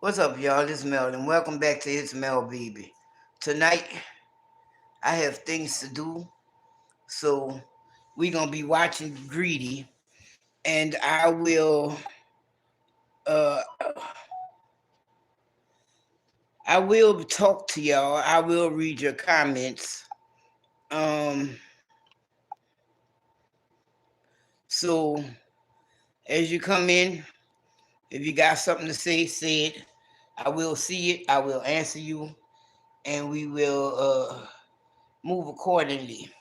What's up, y'all? This is Mel, and welcome back to It's Mel Baby. Tonight, I have things to do, so we're gonna be watching Greedy, and uh, I will talk to y'all. I will read your comments. Um, so as you come in, if you got something to say, say it. I will see it. I will answer you, and we will move accordingly.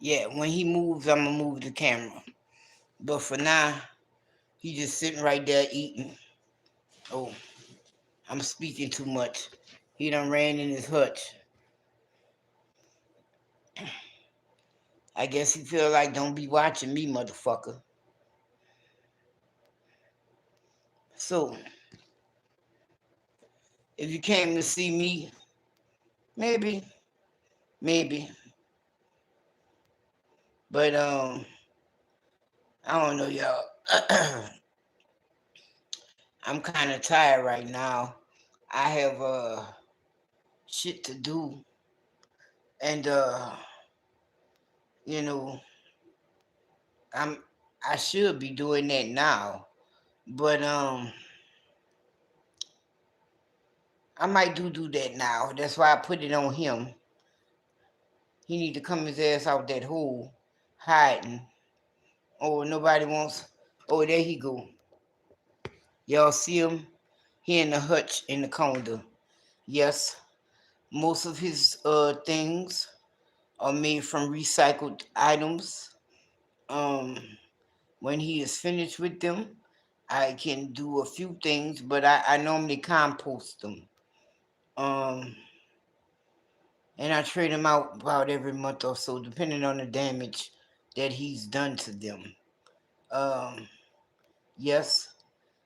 Yeah, when he moves, I'm gonna move the camera. But for now, he just sitting right there eating. Oh, I'm speaking too much. He done ran in his hutch. I guess he feel like don't be watching me, motherfucker. So, if you came to see me, maybe, maybe. But I don't know, y'all. I'm kind of tired right now. I have shit to do, and you know, I'm I should be doing that now, but I might do that now. That's why I put it on him. He need to come his ass out that hole, hiding. Oh, nobody wants. Oh, there he go. Y'all see him? He in the hutch in the corner. Yes, most of his things are made from recycled items. Um, when he is finished with them, I can do a few things, but I normally compost them. Um, and I trade them out about every month or so, depending on the damage that he's done to them. Um, yes,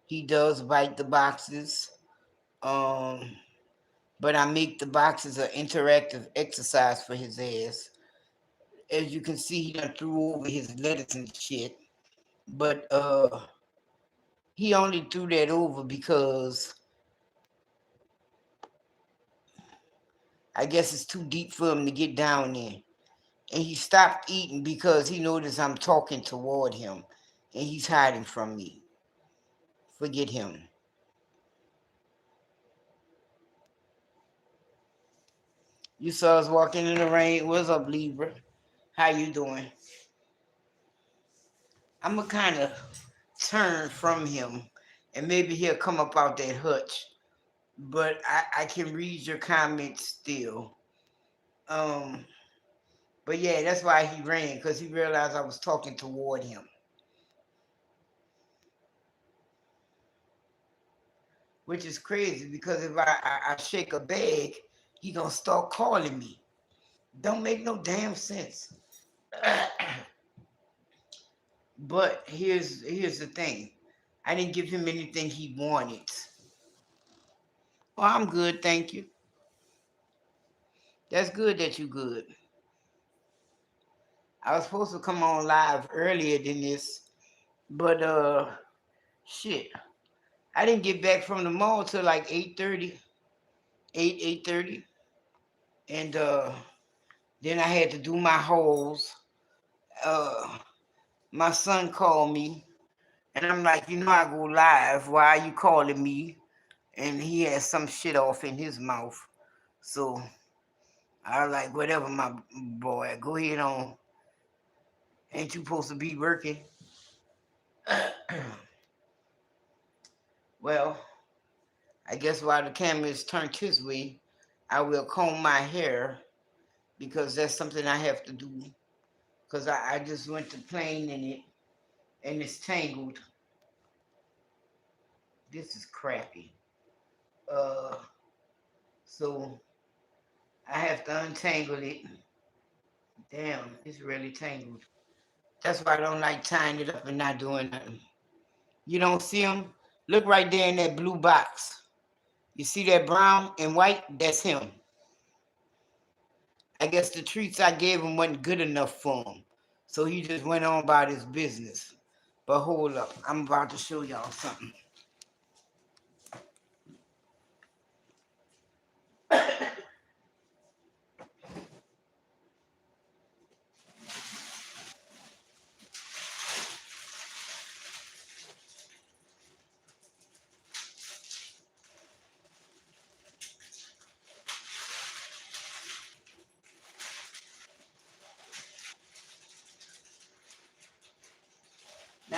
he does bite the boxes, um, but I make the boxes an interactive exercise for his ass. As you can see, he done threw over his lettuce and shit, but he only threw that over because I guess it's too deep for him to get down there. And he stopped eating because he noticed I'm talking toward him and he's hiding from me. Forget him. You saw us walking in the rain. What's up, Libra? How you doing? I'm gonna kind of turn from him and maybe he'll come up out that hutch. But I can read your comments still. Um, but yeah, that's why he ran, because he realized I was talking toward him. Which is crazy because if I shake a bag, he gonna start calling me. Don't make no damn sense. But here's the thing. I didn't give him anything he wanted. Well, I'm good, thank you. That's good that you good. I was supposed to come on live earlier than this, but shit. I didn't get back from the mall till like 8:30, 8:30. And then I had to do my holes. Uh my son called me and I'm like, I go live. Why are you calling me? And he had some shit off in his mouth. So I was like, whatever, my boy, go ahead on. Ain't you supposed to be working? Well, I guess while the camera is turned his way, I will comb my hair because that's something I have to do. Because I just went to playing in it and it's tangled. This is crappy. Uh, so I have to untangle it. Damn, it's really tangled. That's why I don't like tying it up and not doing nothing. You don't see him? Look right there in that blue box. You see that brown and white? That's him. I guess the treats I gave him wasn't good enough for him. So he just went on about his business. But hold up, I'm about to show y'all something.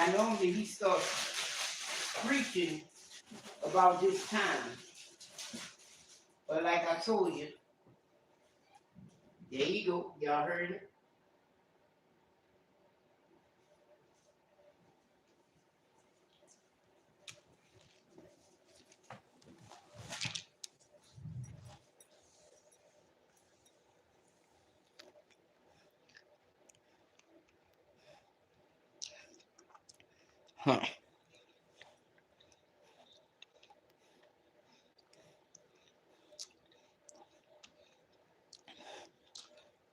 Now normally he starts preaching about this time. But like I told you, there you go. Y'all heard it? Huh.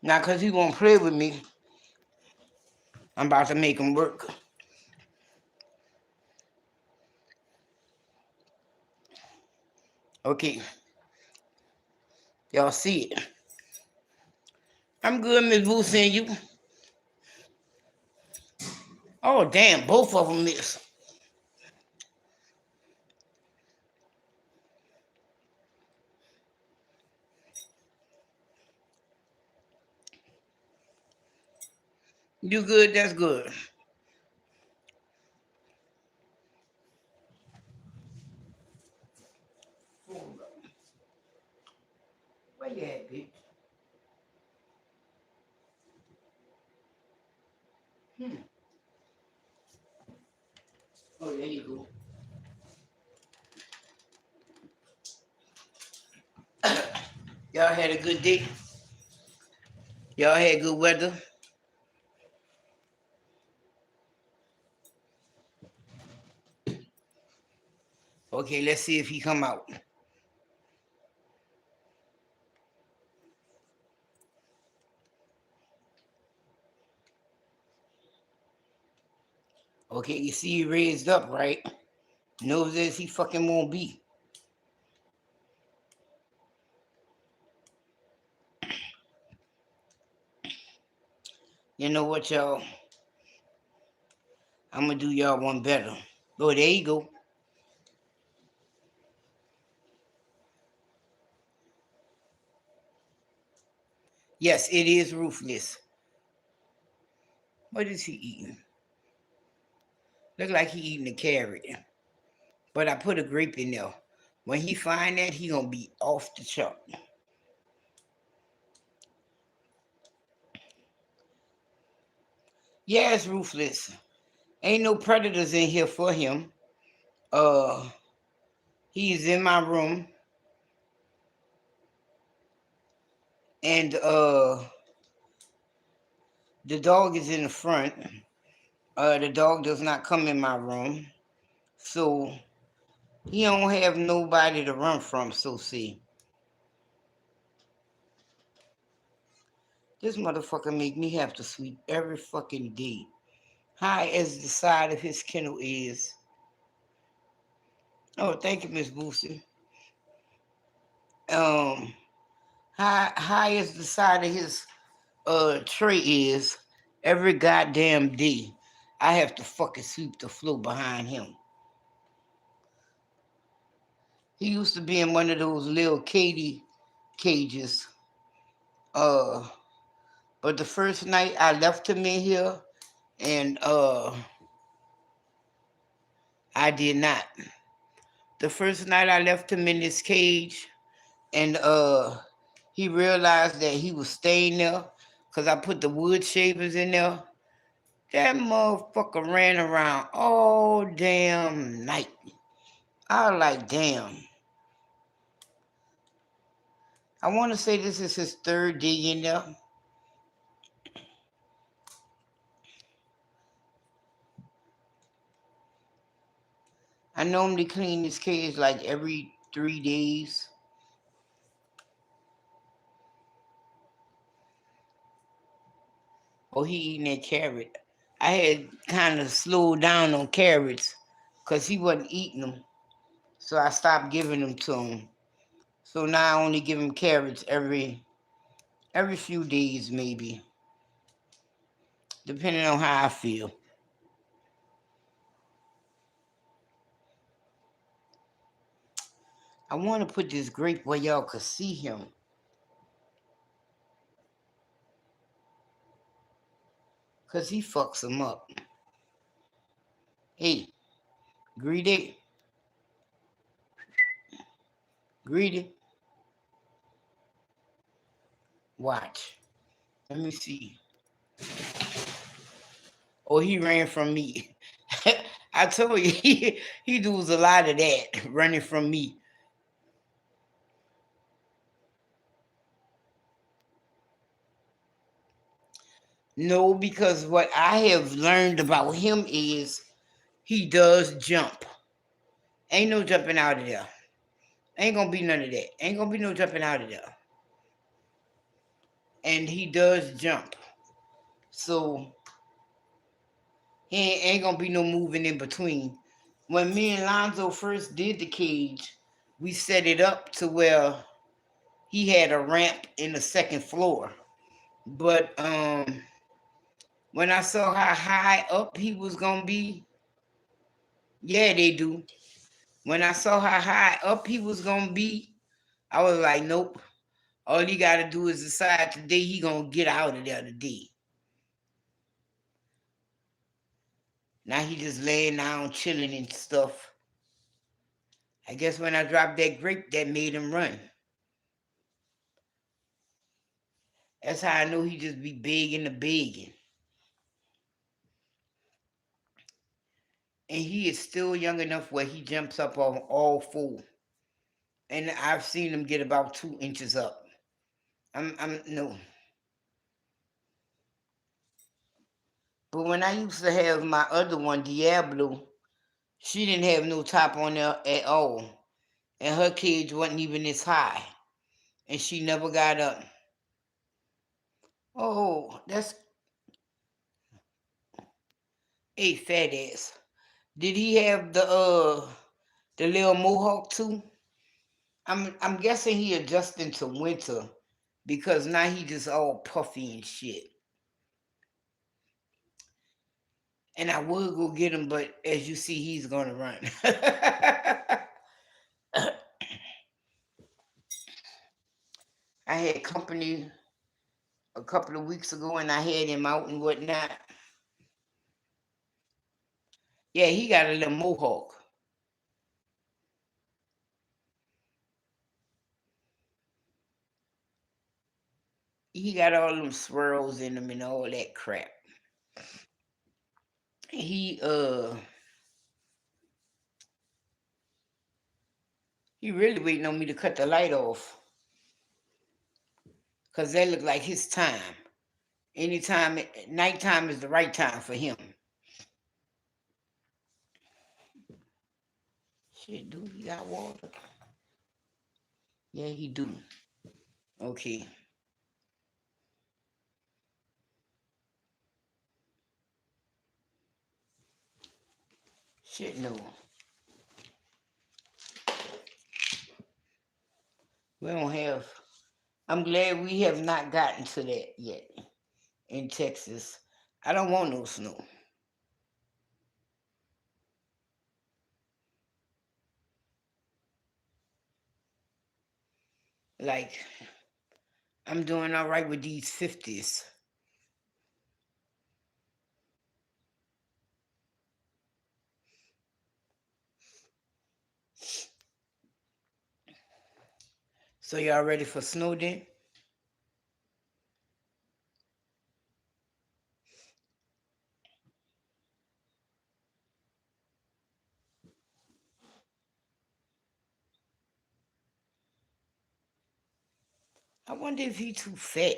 Now, because he won't play with me, I'm about to make him work. Okay. Y'all see it. I'm good, Miss Boosie, and you. Oh, damn. Both of them miss. You good? That's good. Where you at, bitch? Hmm. Oh, there you go. Y'all had a good day? Y'all had good weather? Okay, let's see if he come out. Okay, you see he raised up, right? Knows this he fucking won't be. You know what, y'all? I'm gonna do y'all one better. Oh, there you go. Yes, it is ruthless. What is he eating? Look like he eating a carrot. But I put a grape in there. When he find that, he gonna be off the chart. Yeah, it's ruthless. Ain't no predators in here for him. Uh, he's in my room, and the dog is in the front. The dog does not come in my room, so he don't have nobody to run from. So see, this motherfucker make me have to sweep every fucking day. High as the side of his kennel is. Oh, thank you, Miss Boosie. Um, high as the side of his tray is, every goddamn day, I have to fucking sweep the floor behind him. He used to be in one of those little Katie cages. Uh, but the first night I left him in here, and I did not. The first night I left him in this cage, and he realized that he was staying there because I put the wood shavers in there. That motherfucker ran around all damn night. I was like, damn. I want to say this is his third day in there. I normally clean this cage like every 3 days. Oh, he eating that carrot. I had kind of slowed down on carrots because he wasn't eating them. So I stopped giving them to him. So now I only give him carrots every few days maybe, depending on how I feel. I want to put this grape where y'all could see him. Because he fucks them up. Hey, greedy, greedy. Watch. Let me see. Oh, he ran from me. I told you he does a lot of that running from me. No, because what I have learned about him is he does jump. Ain't no jumping out of there. Ain't gonna be none of that. Ain't gonna be no jumping out of there. And he does jump. So he ain't gonna be no moving in between. When me and Lonzo first did the cage, we set it up to where he had a ramp in the second floor. But when I saw how high up he was gonna be, yeah, they do. When I saw how high up he was gonna be, I was like, nope. All he gotta do is decide today he gonna get out of there today. Now he just laying down, chilling and stuff. I guess when I dropped that grape, that made him run. That's how I know he just be begging the begging. And he is still young enough where he jumps up on all four. And I've seen him get about 2 inches up. I'm no. But when I used to have my other one, Diablo, she didn't have no top on there at all. And her cage wasn't even this high. And she never got up. Oh, that's a fat ass. Did he have the little mohawk too? I'm guessing he adjusting to winter because now he just all puffy and shit. And I would go get him, but as you see, he's gonna run. I had company a couple of weeks ago, and I had him out and whatnot. Yeah, he got a little mohawk. He got all them swirls in him and all that crap. He he really waiting on me to cut the light off, cause that look like his time. Anytime, nighttime is the right time for him. Shit, dude, he got water. Yeah, he do. Okay. Shit, no. We don't have. I'm glad we have not gotten to that yet in Texas. I don't want no snow. Like, I'm doing all right with these 50s. So y'all ready for snow then? I wonder if he too fat.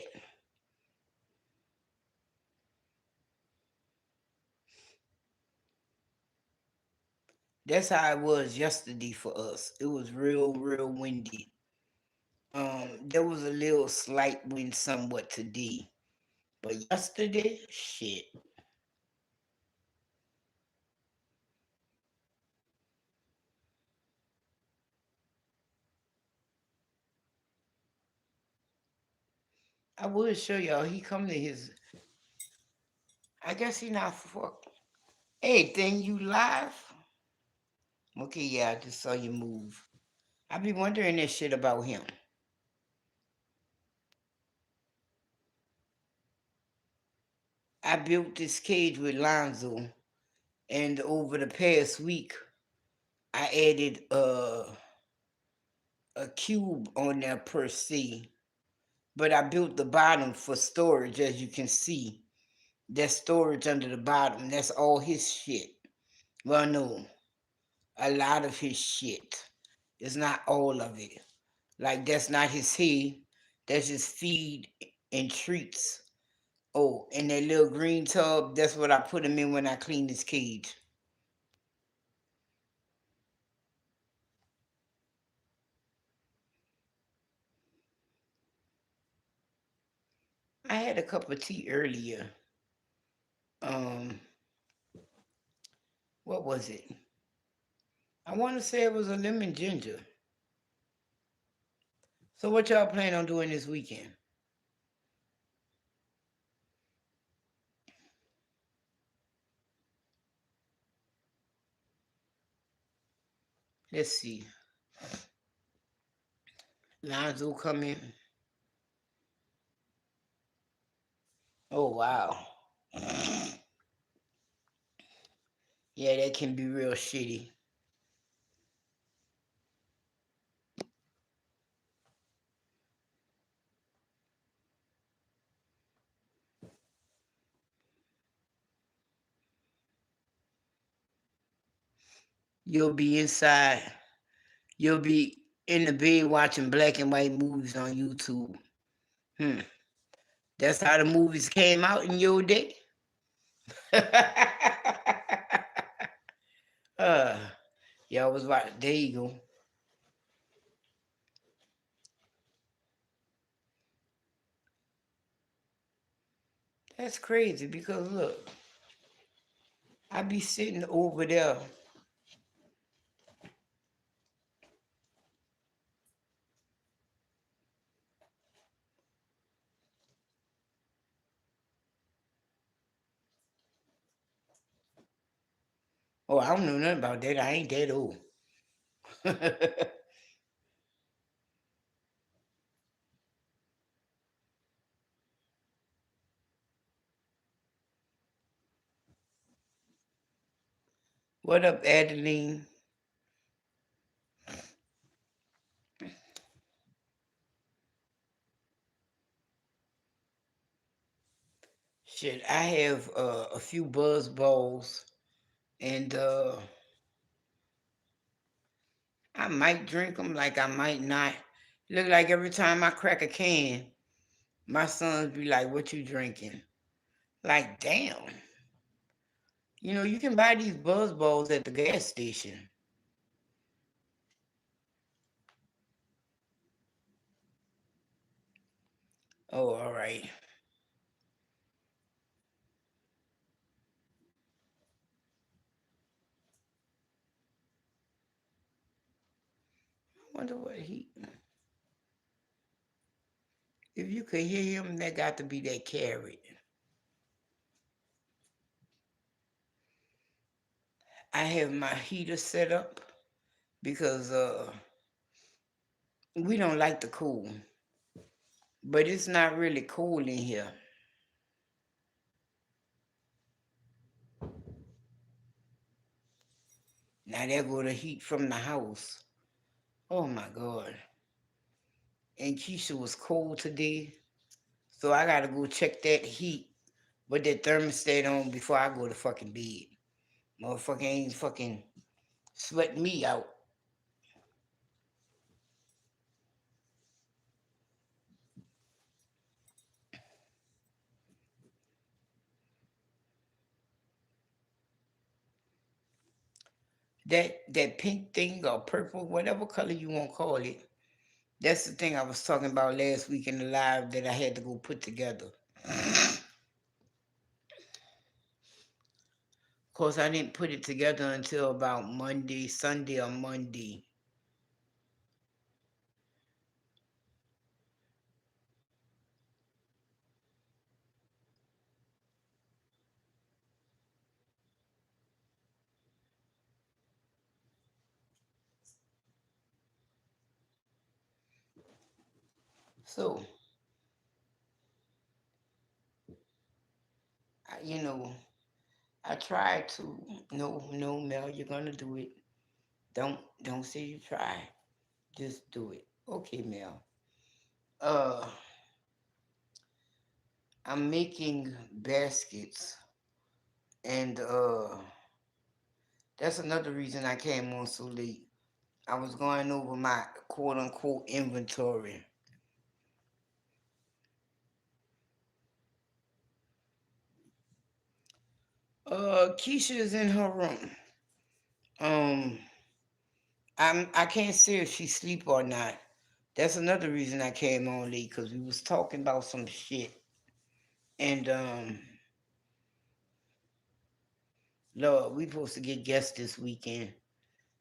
That's how it was yesterday for us. It was real, real windy. There was a little slight wind somewhat today, but yesterday, shit. I would show y'all. He come to his. I guess he not for. Hey, thing you live? Okay, yeah, I just saw you move. I be wondering this shit about him. I built this cage with Lonzo, And over the past week, I added a cube on there per se, but I built the bottom for storage, as you can see. That's storage under the bottom. That's all his shit. Well, no, a lot of his shit. It's not all of it. Like, that's not his hay. That's his feed and treats. Oh, and that little green tub, that's what I put him in when I clean his cage. I had a cup of tea earlier. Um, what was it? I want to say it was a lemon ginger. So what y'all plan on doing this weekend? Let's see. Lonzo coming. Oh wow. Yeah, that can be real shitty. You'll be inside. You'll be in the bed watching black and white movies on YouTube. Hmm. That's how the movies came out in your day. uh, y'all was right. There you go. That's crazy because look, I be sitting over there. Oh, I don't know nothing about that. I ain't that old. What up, Adeline? Shit, I have a few buzz balls, and I might drink them, like I might not. Look like every time I crack a can, my sons be like, "What you drinking?" Like, damn. You can buy these buzz balls at the gas station. Oh, all right. I wonder what he. If you could hear him, that got to be that carrot. I have my heater set up because we don't like the cool, but it's not really cool in here. Now there go the heat from the house. Oh my god. And Keisha was cold today, so I gotta go check that heat with that thermostat on before I go to fucking bed. Motherfucker ain't fucking sweating me out. That pink thing or purple, whatever color you want to call it, that's the thing I was talking about last week in the live that I had to go put together. Of course, I didn't put it together until about Monday, Sunday or Monday. So, I, you know, I tried to. No, no, Mel, you're gonna do it. Don't say you try. Just do it. Okay, Mel. Uh, I'm making baskets, and that's another reason I came on so late. I was going over my quote unquote inventory. Keisha is in her room. Um, I can't see if she sleep or not. That's another reason I came on late because we was talking about some shit. And Lord, we supposed to get guests this weekend.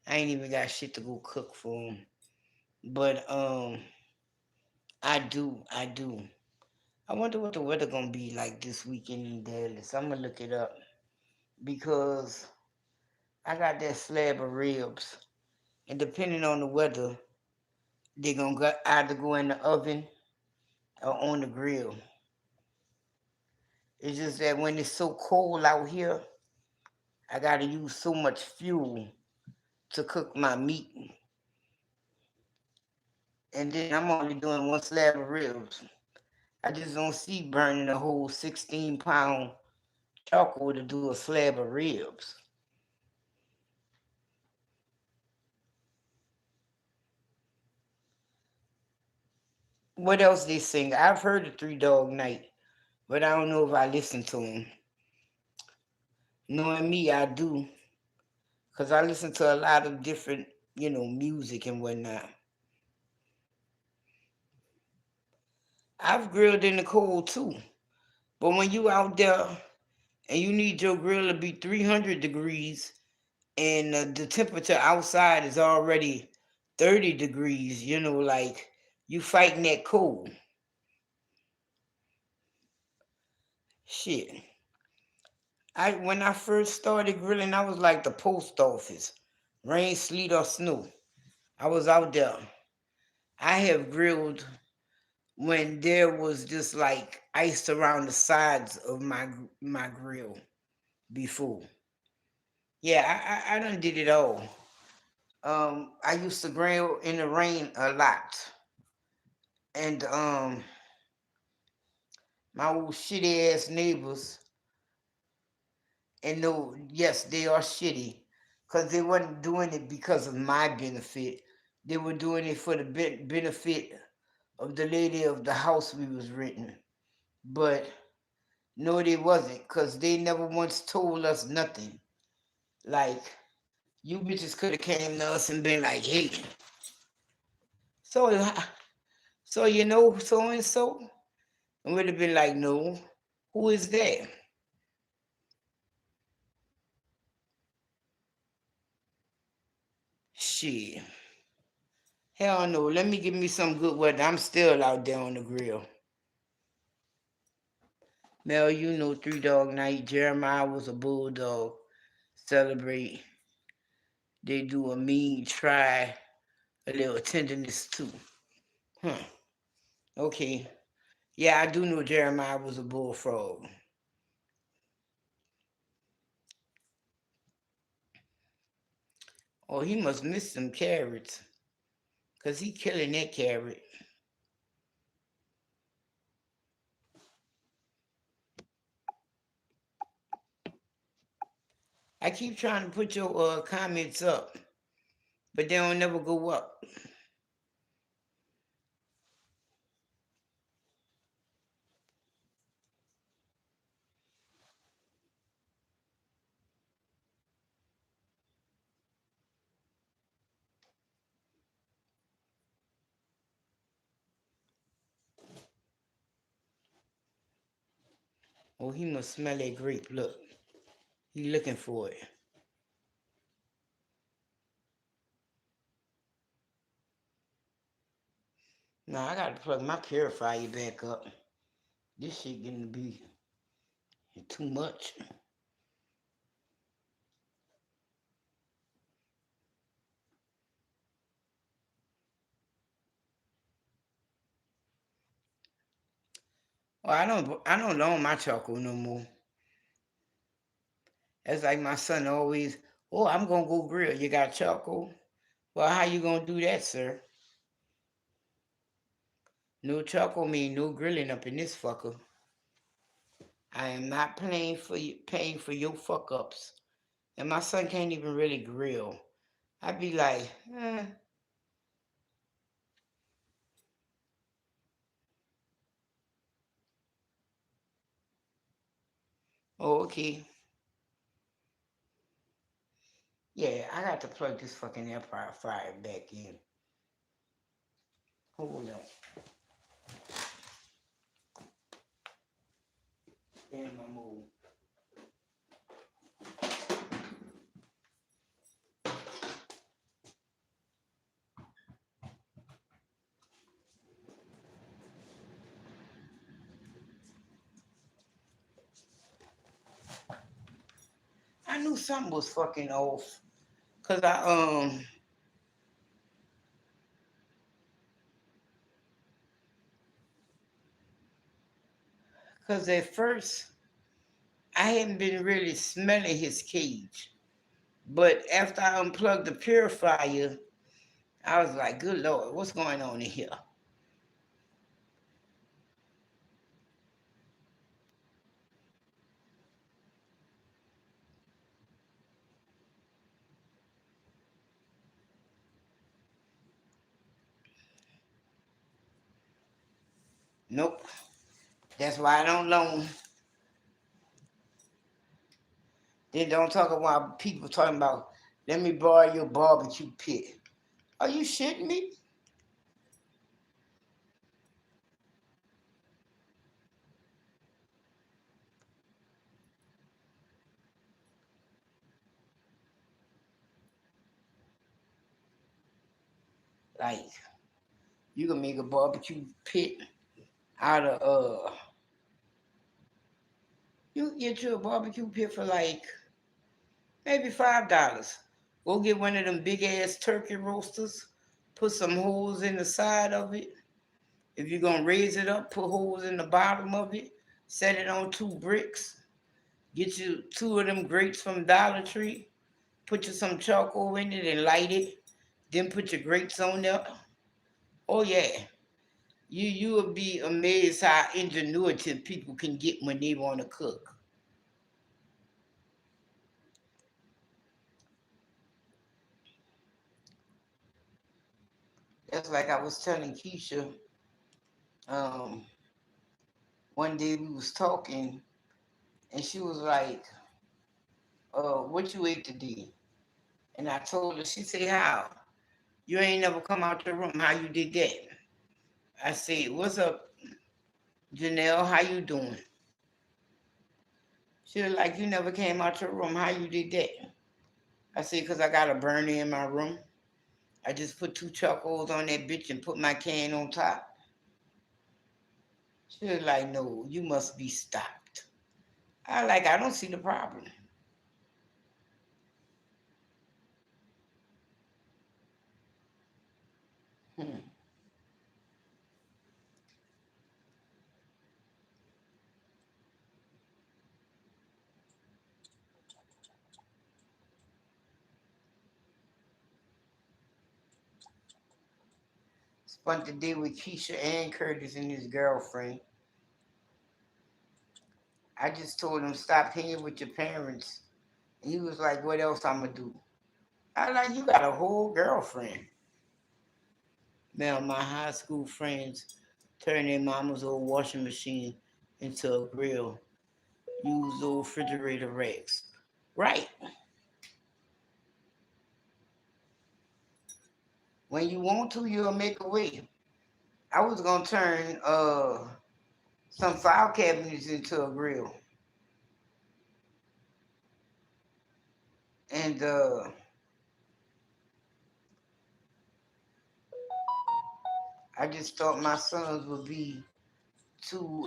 I ain't even got shit to go cook for them. But I do. I wonder what the weather gonna be like this weekend in Dallas. I'm gonna look it up because I got that slab of ribs, and depending on the weather, they gonna either go in the oven or on the grill. It's just that when it's so cold out here, I gotta use so much fuel to cook my meat, and then I'm only doing one slab of ribs. I just don't see burning a whole 16-pound charcoal to do a slab of ribs. What else they sing? I've heard the Three Dog Night, but I don't know if I listen to them. Knowing me, I do, because I listen to a lot of different, music and whatnot. I've grilled in the cold too, but when you out there and you need your grill to be 300 degrees and the temperature outside is already 30 degrees, like you fighting that cold. Shit. When I first started grilling, I was like the post office. Rain, sleet, or snow. I was out there. I have grilled when there was just like ice around the sides of my grill before. Yeah, I done did it all. I used to grill in the rain a lot, and my old shitty ass neighbors, and no, yes, they are shitty, cause they wasn't doing it because of my benefit. They were doing it for the benefit of the lady of the house we was renting. But no, they wasn't, cause they never once told us nothing. Like you bitches could have came to us and been like, "Hey, so so so and so," and we'd have been like, "No, who is that?" Shit, hell no. Let me give me some good weather. I'm still out there on the grill. Mel, Three Dog Night. Jeremiah was a bulldog. Celebrate. They do a mean try, a little tenderness too. Huh. Okay. Yeah, I do know Jeremiah was a bullfrog. Oh, he must miss some carrots. Cause he killing that carrot. I keep trying to put your comments up, but they don't never go up. Oh, he must smell that grape. Look, he looking for it. Now I gotta plug my purifier back up. This shit getting to be too much. Well, I don't own my charcoal no more. That's like my son always, oh, I'm gonna go grill. You got charcoal? Well, how you gonna do that, sir? No charcoal mean no grilling up in this fucker. I am not paying for your fuck ups. And my son can't even really grill. I'd be like, oh, okay. Yeah, I got to plug this fucking air fryer back in. Hold on. Damn, my move. I knew something was fucking off. Cause cause at first I hadn't been really smelling his cage. But after I unplugged the purifier, I was like, good Lord, what's going on in here? Nope. That's why I don't loan. Then don't talk about people talking about, let me borrow your barbecue pit. Are you shitting me? Like, you can make a barbecue pit out of you can get you a barbecue pit for like maybe $5. Go get one of them big ass turkey roasters, put some holes in the side of it. If you're gonna raise it up, put holes in the bottom of it, set it on 2 bricks, get you 2 of them grates from Dollar Tree, put you some charcoal in it and light it, then put your grates on there. Oh yeah. You will be amazed how ingenuity people can get when they want to cook. That's like I was telling Keisha, um, one day we was talking and she was like, what you ate today? And I told her, she said, how? You ain't never come out the room. How you did that? I said, what's up, Janelle? How you doing? She was like, you never came out your room. How you did that? I said, because I got a burner in my room. I just put 2 charcoals on that bitch and put my can on top. She was like, no, you must be stopped. I don't see the problem. Hmm. Spent the day with Keisha and Curtis and his girlfriend. I just told him, stop hanging with your parents. And he was like, what else I'm going to do? I like, you got a whole girlfriend. Now, my high school friends turned their mama's old washing machine into a grill, used old refrigerator racks. Right. When you want to, you'll make a way. I was going to turn some file cabinets into a grill. And I just thought my sons would be too,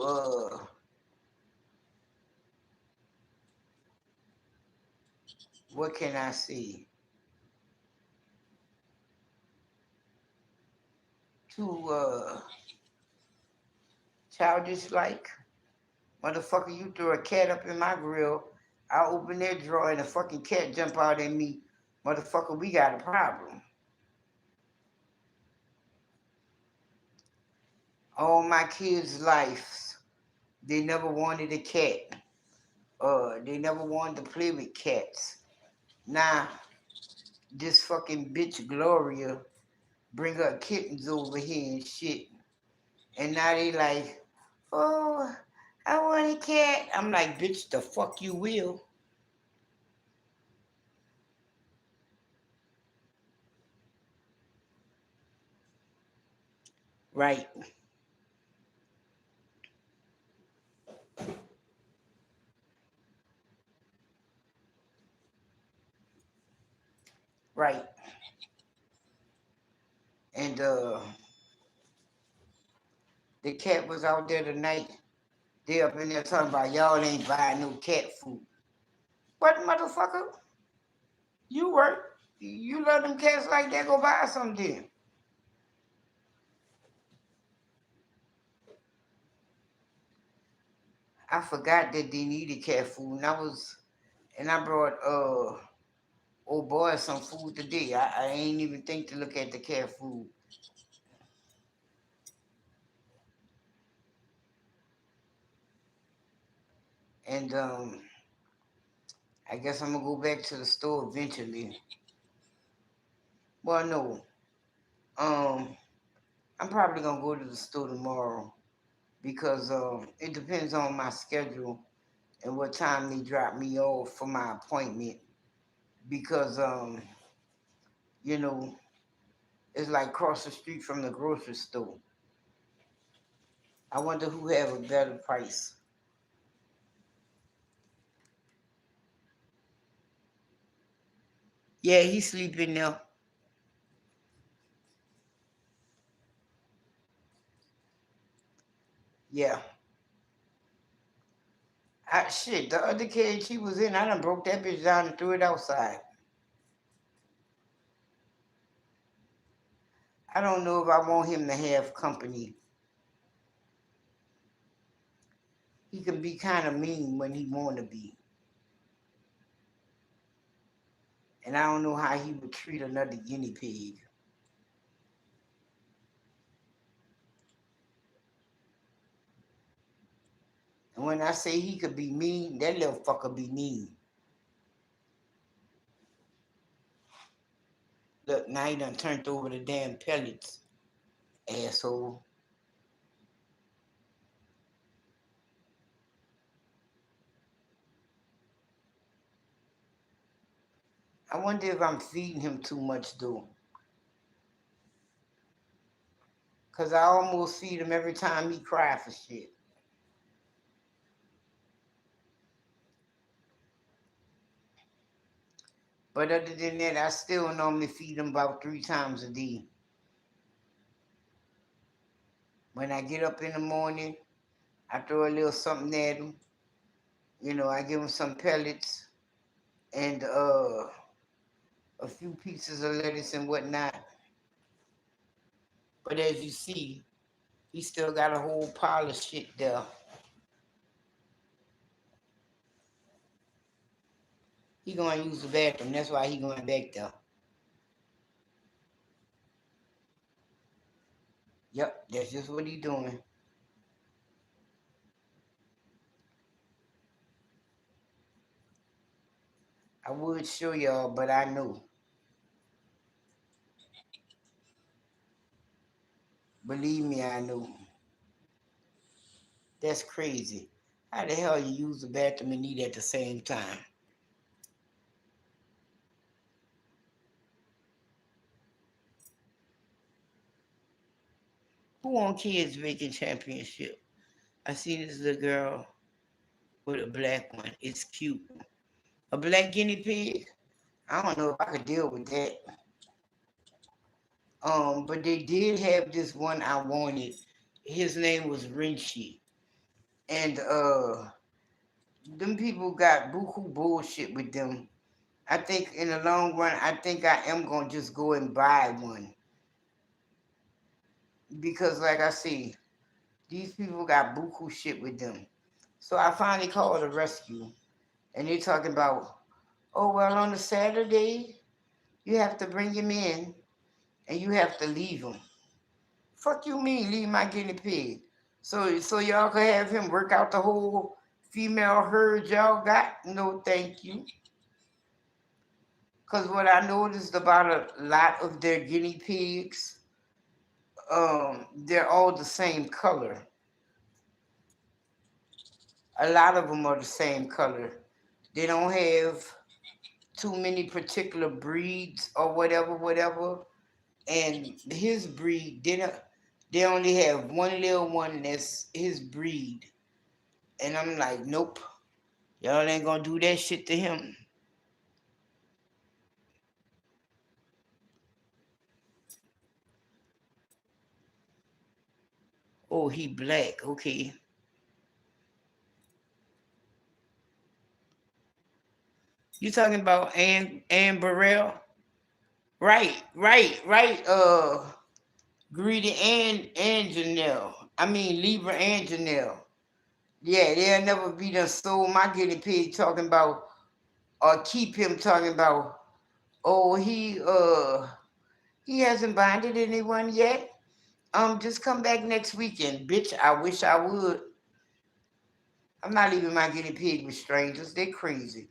what can I say, too childish like. Motherfucker, you threw a cat up in my grill. I open that drawer and a fucking cat jump out at me. Motherfucker, we got a problem. All my kids' lives, they never wanted a cat. They never wanted to play with cats. Now, this fucking bitch Gloria bring her kittens over here and shit. And now they like, oh, I want a cat. I'm like, bitch, the fuck you will. Right, right. And the cat was out there tonight. They up in there talking about y'all ain't buying no cat food. What motherfucker? You work. You love them cats like that, go buy something. I forgot that they needed cat food. And I brought old boy some food today. I ain't even think to look at the cat food. And I guess I'm gonna go back to the store eventually. Well, no. Um, I'm probably gonna go to the store tomorrow because it depends on my schedule and what time they drop me off for my appointment. Because you know, it's like across the street from the grocery store. I wonder who have a better price. Yeah, he's sleeping now. Yeah. Shit, the other cage he was in, I done broke that bitch down and threw it outside. I don't know if I want him to have company. He can be kind of mean when he want to be. And I don't know how he would treat another guinea pig. And when I say he could be mean, that little fucker be mean. Look, now he done turned over the damn pellets, asshole. I wonder if I'm feeding him too much, though. Because I almost feed him every time he cry for shit. But other than that, I still normally feed him about 3 times a day. When I get up in the morning, I throw a little something at him. I give him some pellets and a few pieces of lettuce and whatnot. But as you see, he still got a whole pile of shit there. He gonna use the bathroom. That's why he going back there. Yep, that's just what he doing. I would show y'all, but I know. Believe me, I know. That's crazy. How the hell you use the bathroom and eat at the same time? Who on Kids Baking Championship? I see this little girl with a black one. It's cute. A black guinea pig? I don't know if I could deal with that. But they did have this one I wanted. His name was Rinchi. And them people got buku bullshit with them. I think in the long run, I think I am gonna just go and buy one. Because like I see, these people got buku shit with them. So I finally called a rescue. And they're talking about, oh, well, on a Saturday, you have to bring him in and you have to leave him. Fuck you mean, leave my guinea pig? So y'all can have him work out the whole female herd y'all got? No, thank you. Because what I noticed about a lot of their guinea pigs, they're all the same color. A lot of them are the same color. They don't have too many particular breeds or whatever. And his breed, they only have one little one that's his breed. And I'm like, nope, y'all ain't gonna do that shit to him. Oh, he black. Okay. You talking about Ann Burrell? Right. Greedy and Janelle. I mean Libra and Janelle. Yeah, they'll never be done sold my guinea pig talking about or keep him talking about, oh, he hasn't bonded anyone yet. Just come back next weekend. Bitch, I wish I would. I'm not leaving my guinea pig with strangers. They crazy.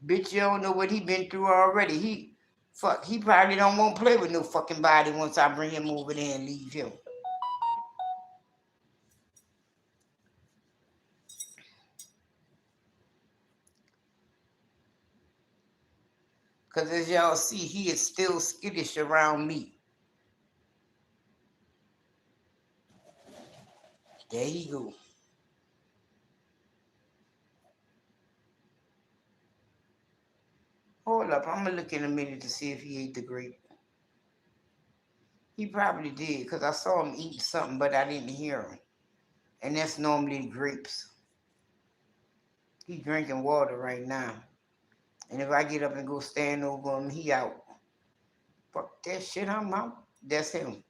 Bitch, you don't know what he been through already. He probably don't want to play with no fucking body once I bring him over there and leave him. Because as y'all see, he is still skittish around me. There he go. Hold up, I'm going to look in a minute to see if he ate the grape. He probably did, because I saw him eat something, but I didn't hear him. And that's normally grapes. He drinking water right now. And if I get up and go stand over him, he out. Fuck that shit, I'm out. That's him.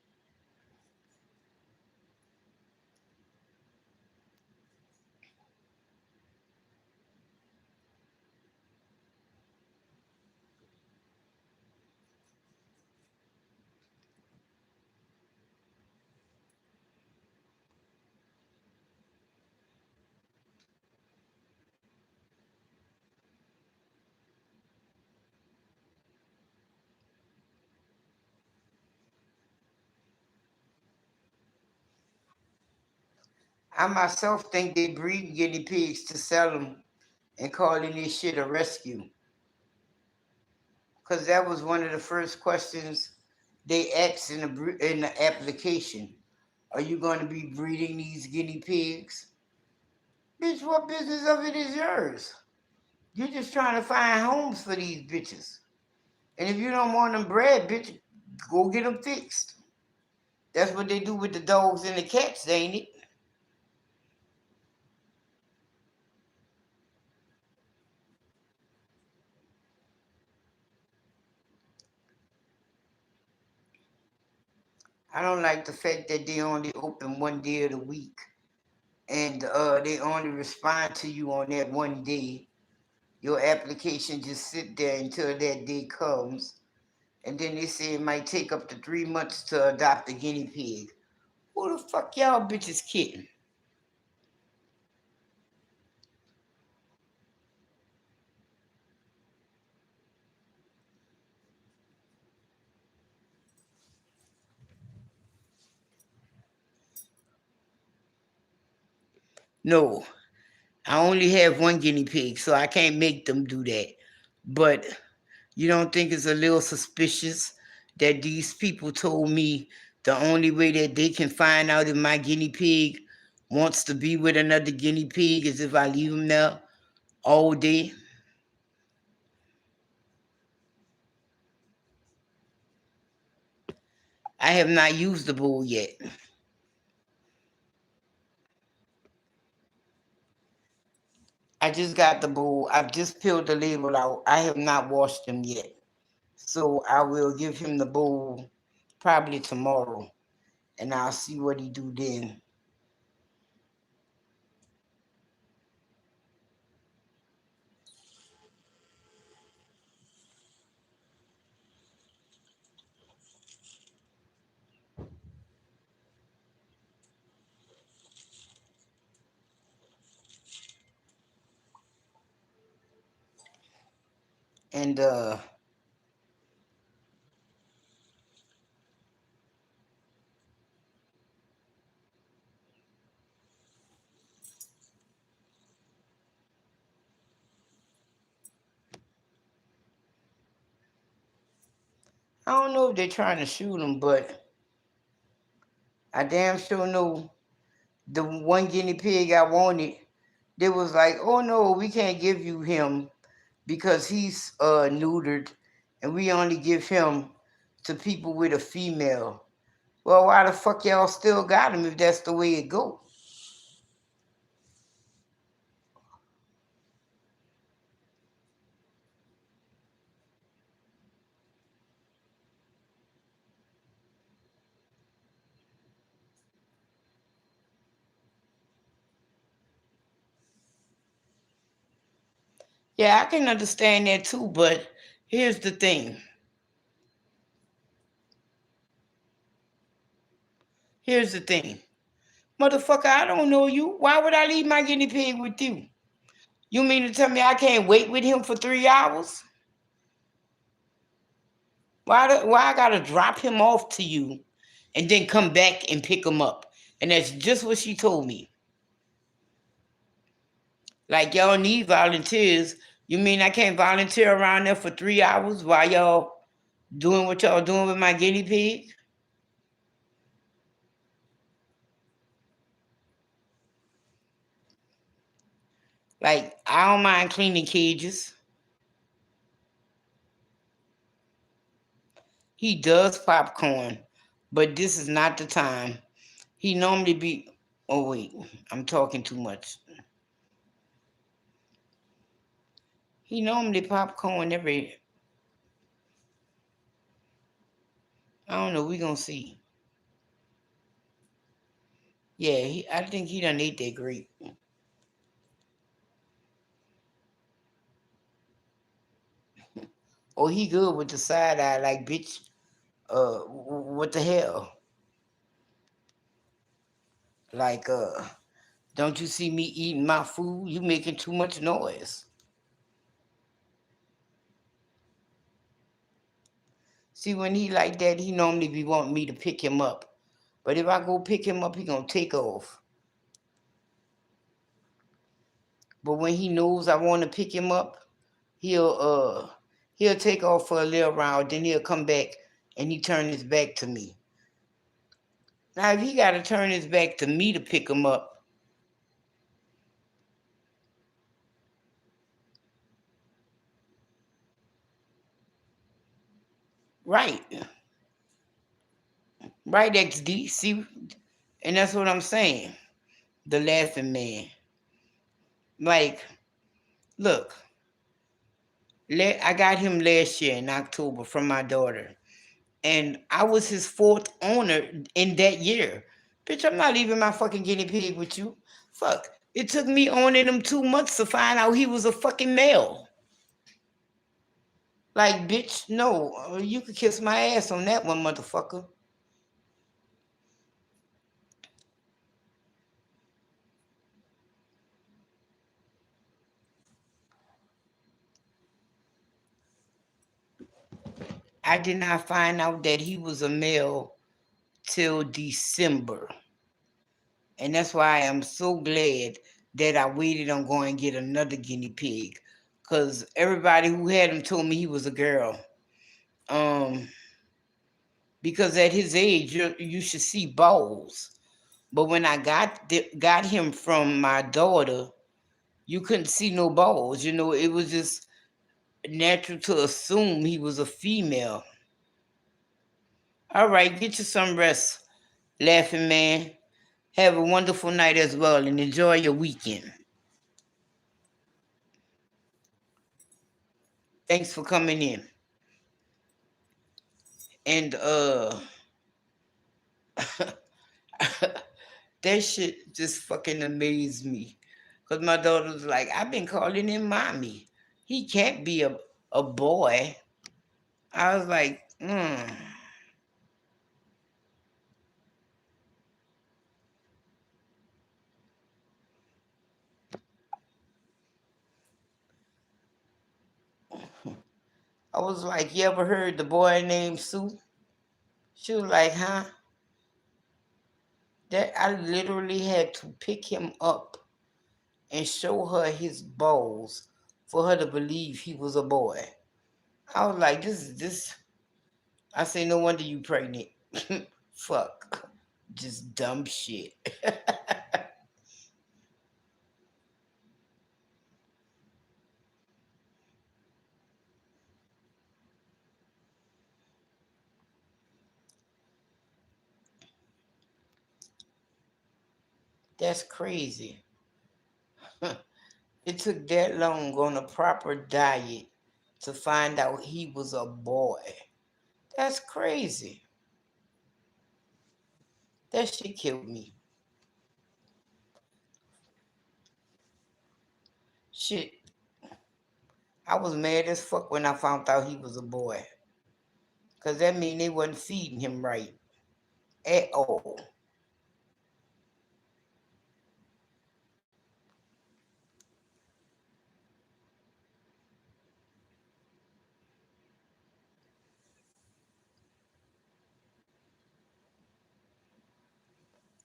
I myself think they breed guinea pigs to sell them and calling this shit a rescue. Because that was one of the first questions they asked in the application. Are you going to be breeding these guinea pigs? Bitch, what business of it is yours? You're just trying to find homes for these bitches. And if you don't want them bred, bitch, go get them fixed. That's what they do with the dogs and the cats, ain't it? I don't like the fact that they only open one day of the week and they only respond to you on that one day. Your application just sit there until that day comes. And then they say it might take up to 3 months to adopt a guinea pig. Who the fuck y'all bitches kidding? No, I only have one guinea pig, so I can't make them do that. But you don't think it's a little suspicious that these people told me the only way that they can find out if my guinea pig wants to be with another guinea pig is if I leave him there all day? I have not used the bowl yet. I just got the bowl. I've just peeled the label out. I have not washed him yet. So I will give him the bowl probably tomorrow and I'll see what he do then. And I don't know if they're trying to shoot him, but I damn sure know the one guinea pig I wanted. They was like, oh no, we can't give you him because he's neutered, and we only give him to people with a female. Well, why the fuck y'all still got him if that's the way it go? Yeah, I can understand that too, but here's the thing. Here's the thing. Motherfucker, I don't know you. Why would I leave my guinea pig with you? You mean to tell me I can't wait with him for 3 hours? Why I gotta drop him off to you and then come back and pick him up? And that's just what she told me. Like y'all need volunteers. You mean I can't volunteer around there for 3 hours while y'all doing what y'all doing with my guinea pig? Like I don't mind cleaning cages. He does popcorn, but this is not the time. He normally be. Oh wait, I'm talking too much. He normally popcorn every. I don't know. We gonna see. Yeah, I think he done ate that grape. Oh, he good with the side eye, like bitch. What the hell? Like don't you see me eating my food? You making too much noise. See, when he like that, he normally be wanting me to pick him up. But if I go pick him up, he gonna take off. But when he knows I want to pick him up, he'll he'll take off for a little round, then he'll come back and he turn his back to me. Now if he gotta turn his back to me to pick him up, right, right, XD. See, and that's what I'm saying. The laughing man. Like, look, I got him last year in October from my daughter, and I was his fourth owner in that year. Bitch, I'm not leaving my fucking guinea pig with you. Fuck. It took me owning him 2 months to find out he was a fucking male. Like, bitch, no. You could kiss my ass on that one, motherfucker. I did not find out that he was a male till December. And that's why I am so glad that I waited on going and get another guinea pig. Because everybody who had him told me he was a girl. Um, because at his age, you should see balls. But when I got him from my daughter, you couldn't see no balls. You know, it was just natural to assume he was a female. All right, get you some rest, laughing man. Have a wonderful night as well and enjoy your weekend. Thanks for coming in. And that shit just fucking amazed me. Cause my daughter was like, I've been calling him mommy. He can't be a boy. I was like, I was like, you ever heard the boy named Sue? She was like, huh? That I literally had to pick him up and show her his balls for her to believe he was a boy. I was like, this. I say, no wonder you pregnant. Fuck. Just dumb shit. That's crazy. It took that long on a proper diet to find out he was a boy. That's crazy. That shit killed me. Shit. I was mad as fuck when I found out he was a boy. Cause that mean they wasn't feeding him right at all.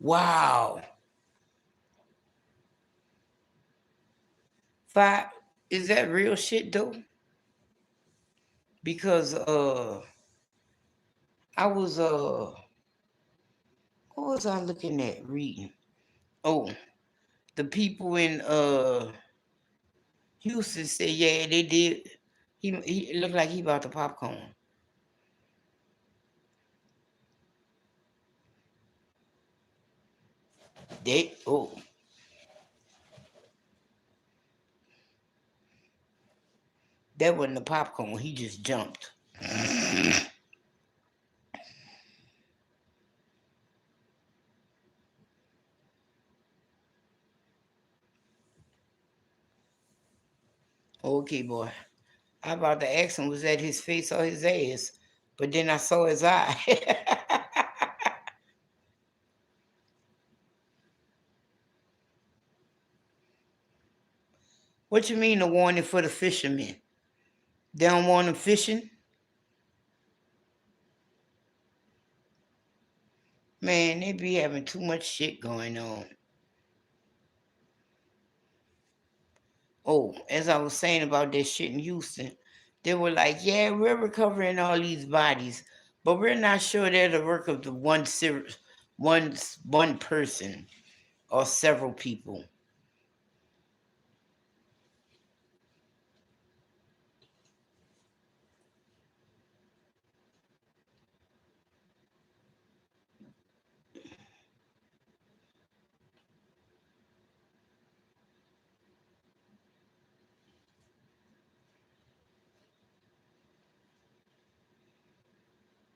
Wow. Five, is that real shit though? Because I was what was I looking at reading? Oh, the people in Houston said yeah they did. He it looked like he bought the popcorn. They that wasn't the popcorn. He just jumped. Okay, boy. I about to ask him was that his face or his ass, but then I saw his eye. What you mean a warning for the fishermen? They don't want them fishing? Man, they be having too much shit going on. Oh, as I was saying about that shit in Houston, they were like, yeah, we're recovering all these bodies, but we're not sure they're the work of the one person or several people.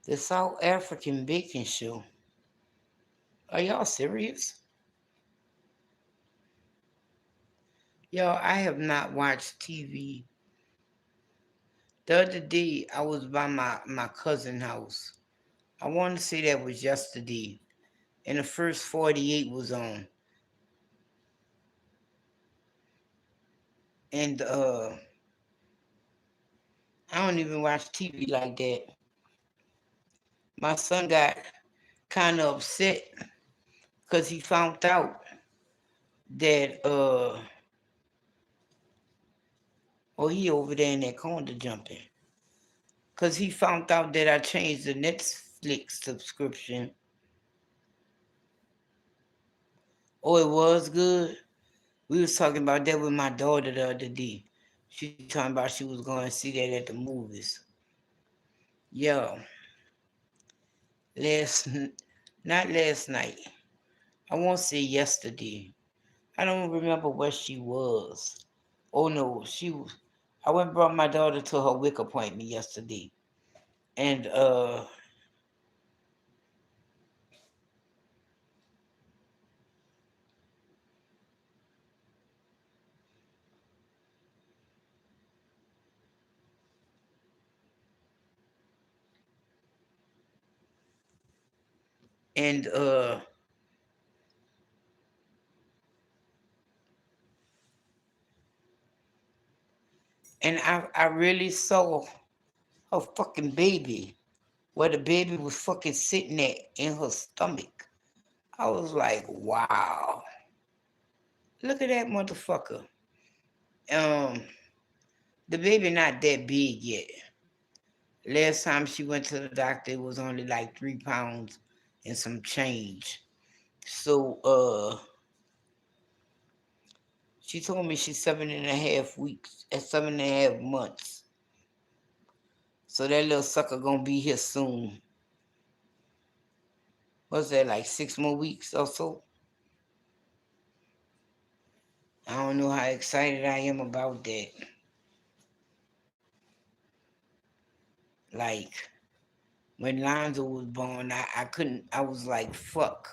The South African Bacon Show. Are y'all serious? Yo, I have not watched TV. The other day, I was by my cousin's house. I want to say that was yesterday, and the first 48 was on. And I don't even watch TV like that. My son got kind of upset because he found out that oh, he over there in that corner jumping. Because he found out that I changed the Netflix subscription. Oh, it was good. We was talking about that with my daughter the other day. She talking about she was going to see that at the movies. Yo, last not last night. I won't say yesterday. I don't remember where she was. Oh no, she was. I went and brought my daughter to her WIC appointment yesterday, and and uh, and I really saw her fucking baby, where the baby was fucking sitting at in her stomach. I was like, wow, look at that motherfucker. Um, the baby not that big yet. Last time she went to the doctor, it was only like 3 pounds and some change. So she told me she's 7.5 weeks, at 7.5 months. So that little sucker gonna be here soon. What's that, like 6 more weeks or so? I don't know how excited I am about that. Like when Lonzo was born, I couldn't. I was like, fuck.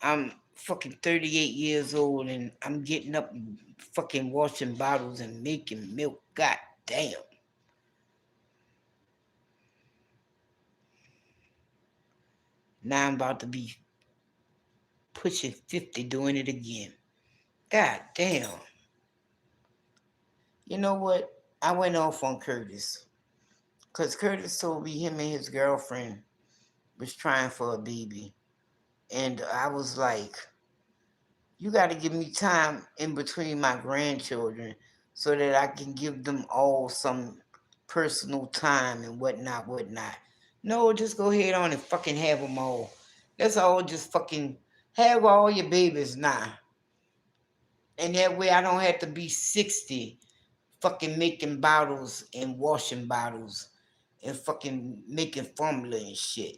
I'm fucking 38 years old and I'm getting up and fucking washing bottles and making milk. God damn. Now I'm about to be pushing 50 doing it again. God damn. You know what? I went off on Curtis. Because Curtis told me him and his girlfriend was trying for a baby. And I was like, you got to give me time in between my grandchildren so that I can give them all some personal time and whatnot, whatnot. No, just go ahead on and fucking have them all. Let's all just fucking have all your babies now. And that way I don't have to be 60 fucking making bottles and washing bottles and fucking making formula and shit.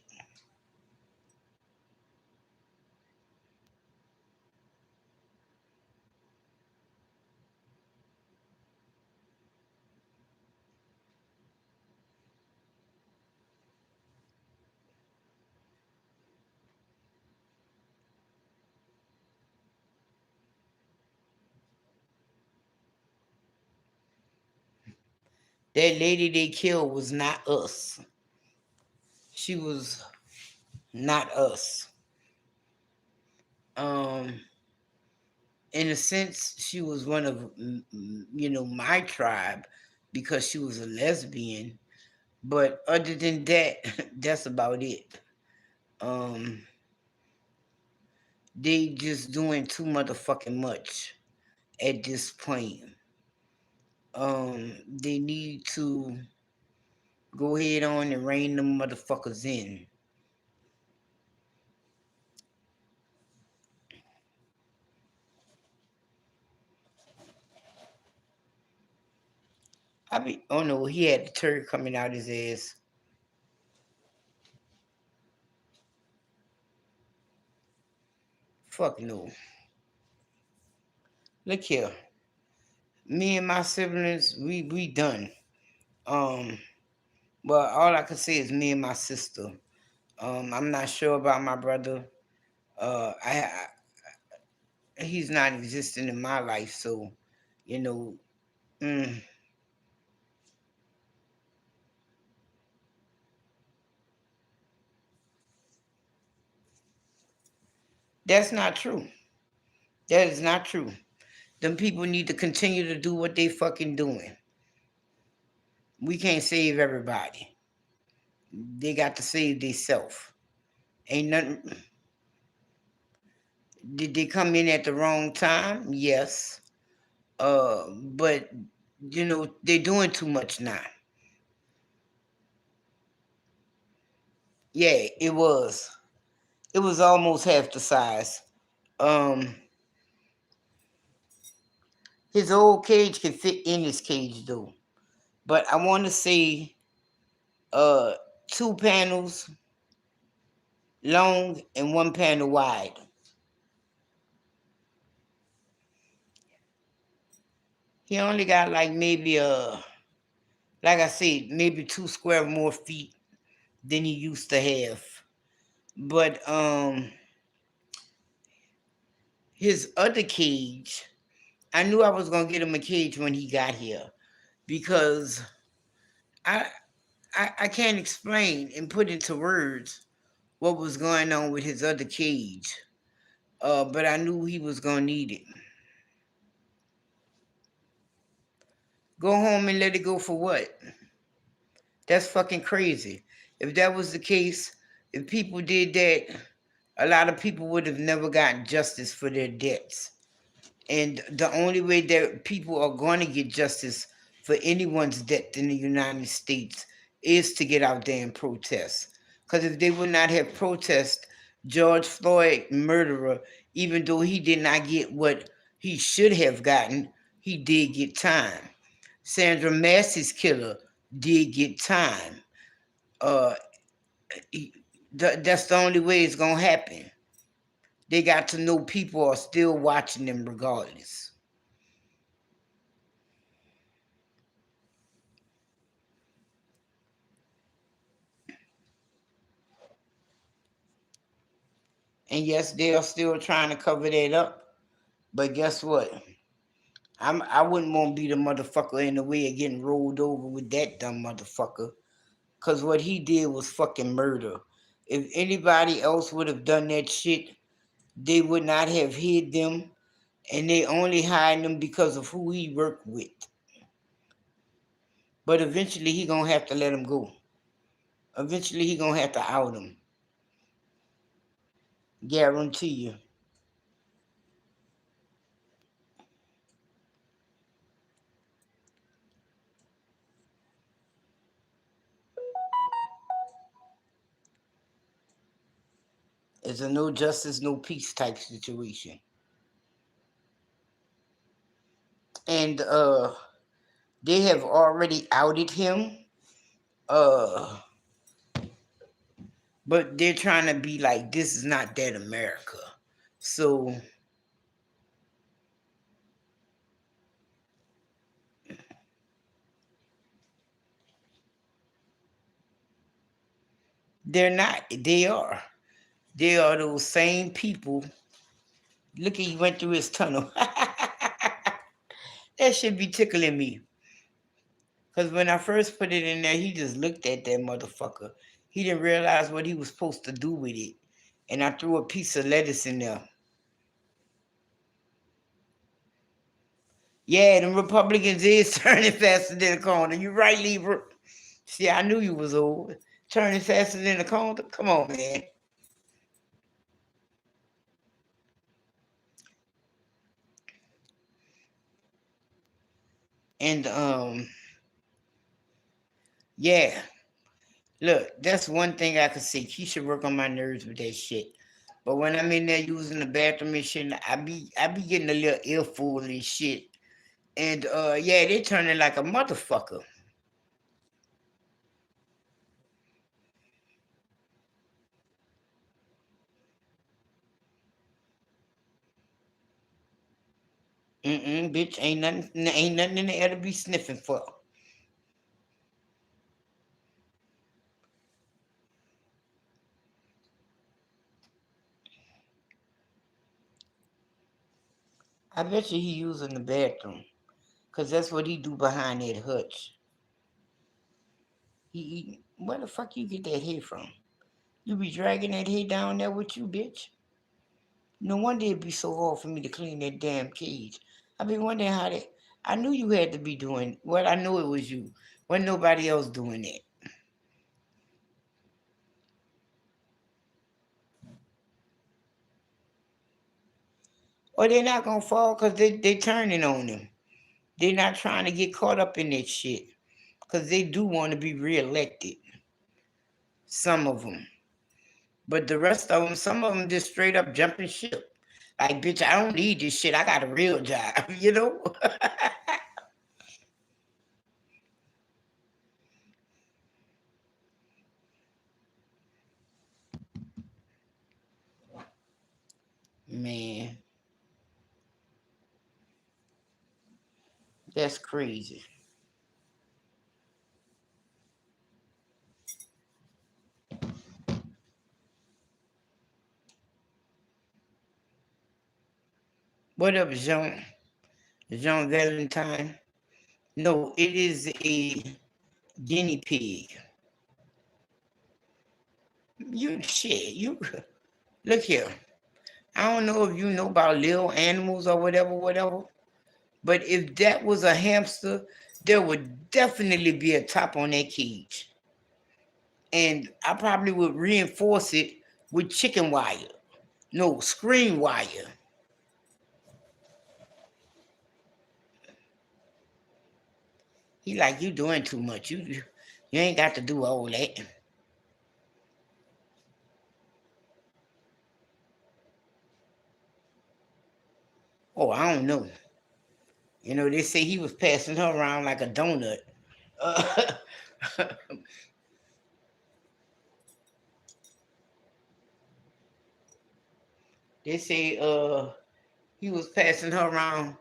That lady they killed was not us. She was not us. Um, in a sense, she was one of my tribe because she was a lesbian. But other than that, that's about it. Um, they just doing too motherfucking much at this point. They need to go ahead on and rein them motherfuckers in. Oh no, he had the turd coming out his ass. Fuck no. Look here, me and my siblings, we done. Um, but all I can say is me and my sister. I'm not sure about my brother. He's not existing in my life, so you know, mm, that's not true. That is not true. Them people need to continue to do what they fucking doing. We can't save everybody. They got to save themselves. Ain't nothing. Did they come in at the wrong time? Yes. But they're doing too much now. Yeah, it was. It was almost half the size. Um, his old cage can fit in his cage though. But I want to say, uh, 2 panels long and 1 panel wide. He only got like maybe like I said, maybe 2 square more feet than he used to have. But his other cage, I knew I was gonna get him a cage when he got here because I I can't explain and put into words what was going on with his other cage. But I knew he was gonna need it. Go home and let it go for what? That's fucking crazy. If that was the case, if people did that, a lot of people would have never gotten justice for their debts. And the only way that people are going to get justice for anyone's debt in the United States is to get out there and protest. Because if they would not have protest, George Floyd murderer, even though he did not get what he should have gotten, he did get time. Sandra Massey's killer did get time. Uh, that's the only way it's gonna happen. They got to know people are still watching them regardless. And yes, they are still trying to cover that up. But guess what? I wouldn't want to be the motherfucker in the way of getting rolled over with that dumb motherfucker. Cause what he did was fucking murder. If anybody else would have done that shit, they would not have hid them, and they only hide them because of who he worked with. But eventually he gonna have to let him go. Eventually he gonna have to out him. Guarantee you. It's a no justice, no peace type situation. And they have already outed him. Uh but they're trying to be like, this is not that America. So they're not. They are. They are those same people. Look, he went through his tunnel. That should be tickling me. Because when I first put it in there, he just looked at that motherfucker. He didn't realize what he was supposed to do with it. And I threw a piece of lettuce in there. Yeah, the Republicans is turning faster than the corner. You right, Libra. See, I knew you was old. Turning faster than the corner. Come on, man. And yeah. Look, that's one thing I could say. He should work on my nerves with that shit. But when I'm in there using the bathroom and shit, I be getting a little earful and shit. And yeah, they turning like a motherfucker. Bitch, ain't nothing in the air to be sniffing for. I bet you he using the bathroom. Cause that's what he do behind that hutch. Where the fuck you get that hair from? You be dragging that hair down there with you, bitch? No wonder it'd be so hard for me to clean that damn cage. I be wondering how that. I knew you had to be doing. Well, I know it was you. Wasn't nobody else doing that. Or they're not gonna fall because they turning on them. They're not trying to get caught up in that shit because they do want to be reelected. Some of them, but the rest of them, some of them just straight up jumping ship. Like, bitch, I don't need this shit. I got a real job, you know. Man, that's crazy. What up, Jean Valentine? No, it is a guinea pig. You shit, you look here. I don't know if you know about little animals or whatever. But if that was a hamster, there would definitely be a top on that cage. And I probably would reinforce it with chicken wire. No, screen wire. He like, you doing too much. You ain't got to do all that. Oh, I don't know. They say he was passing her around like a donut. Uh, they say he was passing her around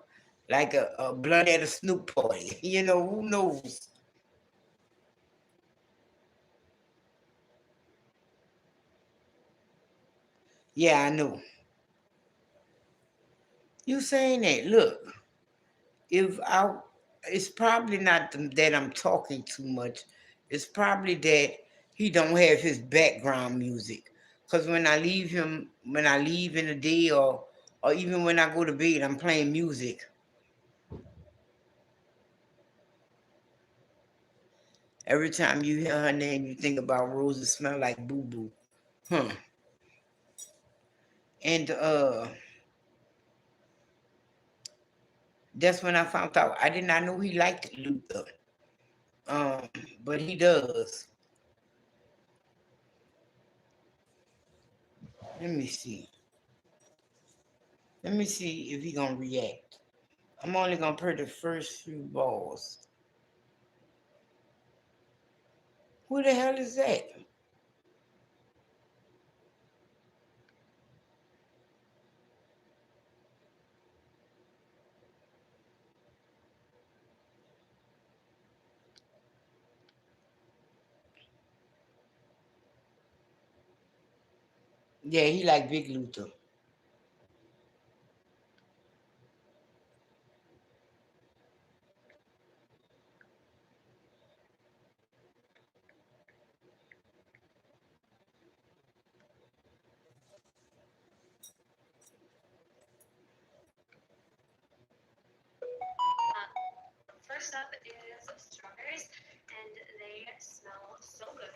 like a blunt at a Snoop party. Who knows? Yeah, I know. You saying that? Look, if I, it's probably not that I'm talking too much. It's probably that he don't have his background music. Cause when I leave in the day or even when I go to bed, I'm playing music. Every time you hear her name, you think about roses smell like boo boo. Huh. And that's when I found out. I did not know he liked Luther. Um, but he does. Let me see. Let me see if he gonna react. I'm only gonna play the first few balls. Who the hell is that? Yeah, he like Big Luther.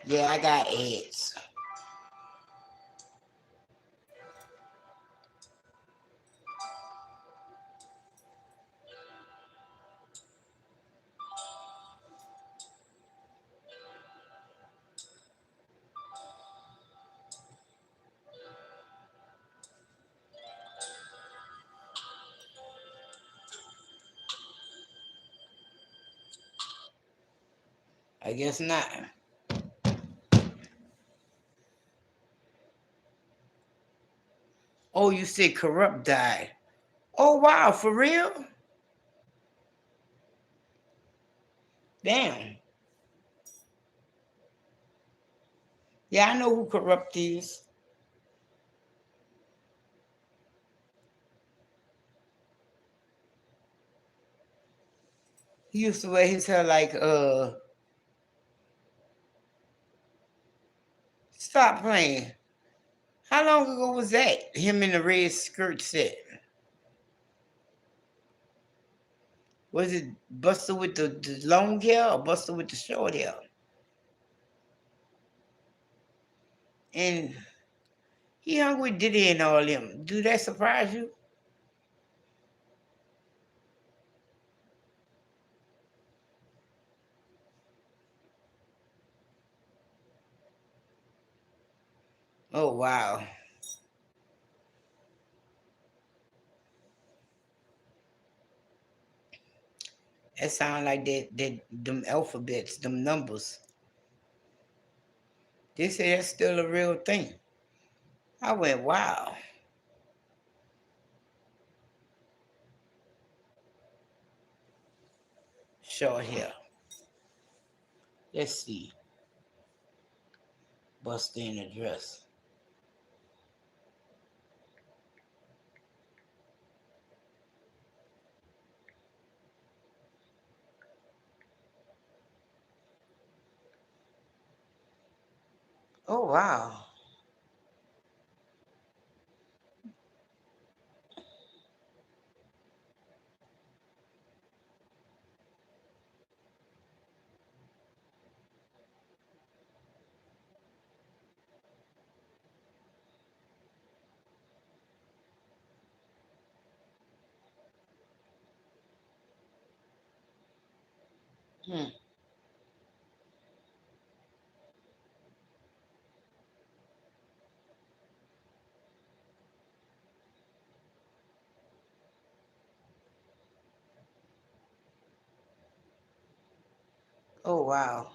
Yeah, I got ads. I guess not. Oh, you said Corrupt died. Oh wow, for real? Damn. Yeah, I know who Corrupt is. He used to wear his hair like stop playing. How long ago was that? Him in the red skirt set. Was it Buster with the long hair or Buster with the short hair? And he hung with Diddy and all them. Do that surprise you? Oh wow. That sound like that them alphabets, them numbers. They say that's still a real thing. I went, wow. Short hair. Let's see. Buster in a dress. Oh wow. Hmm. Oh wow.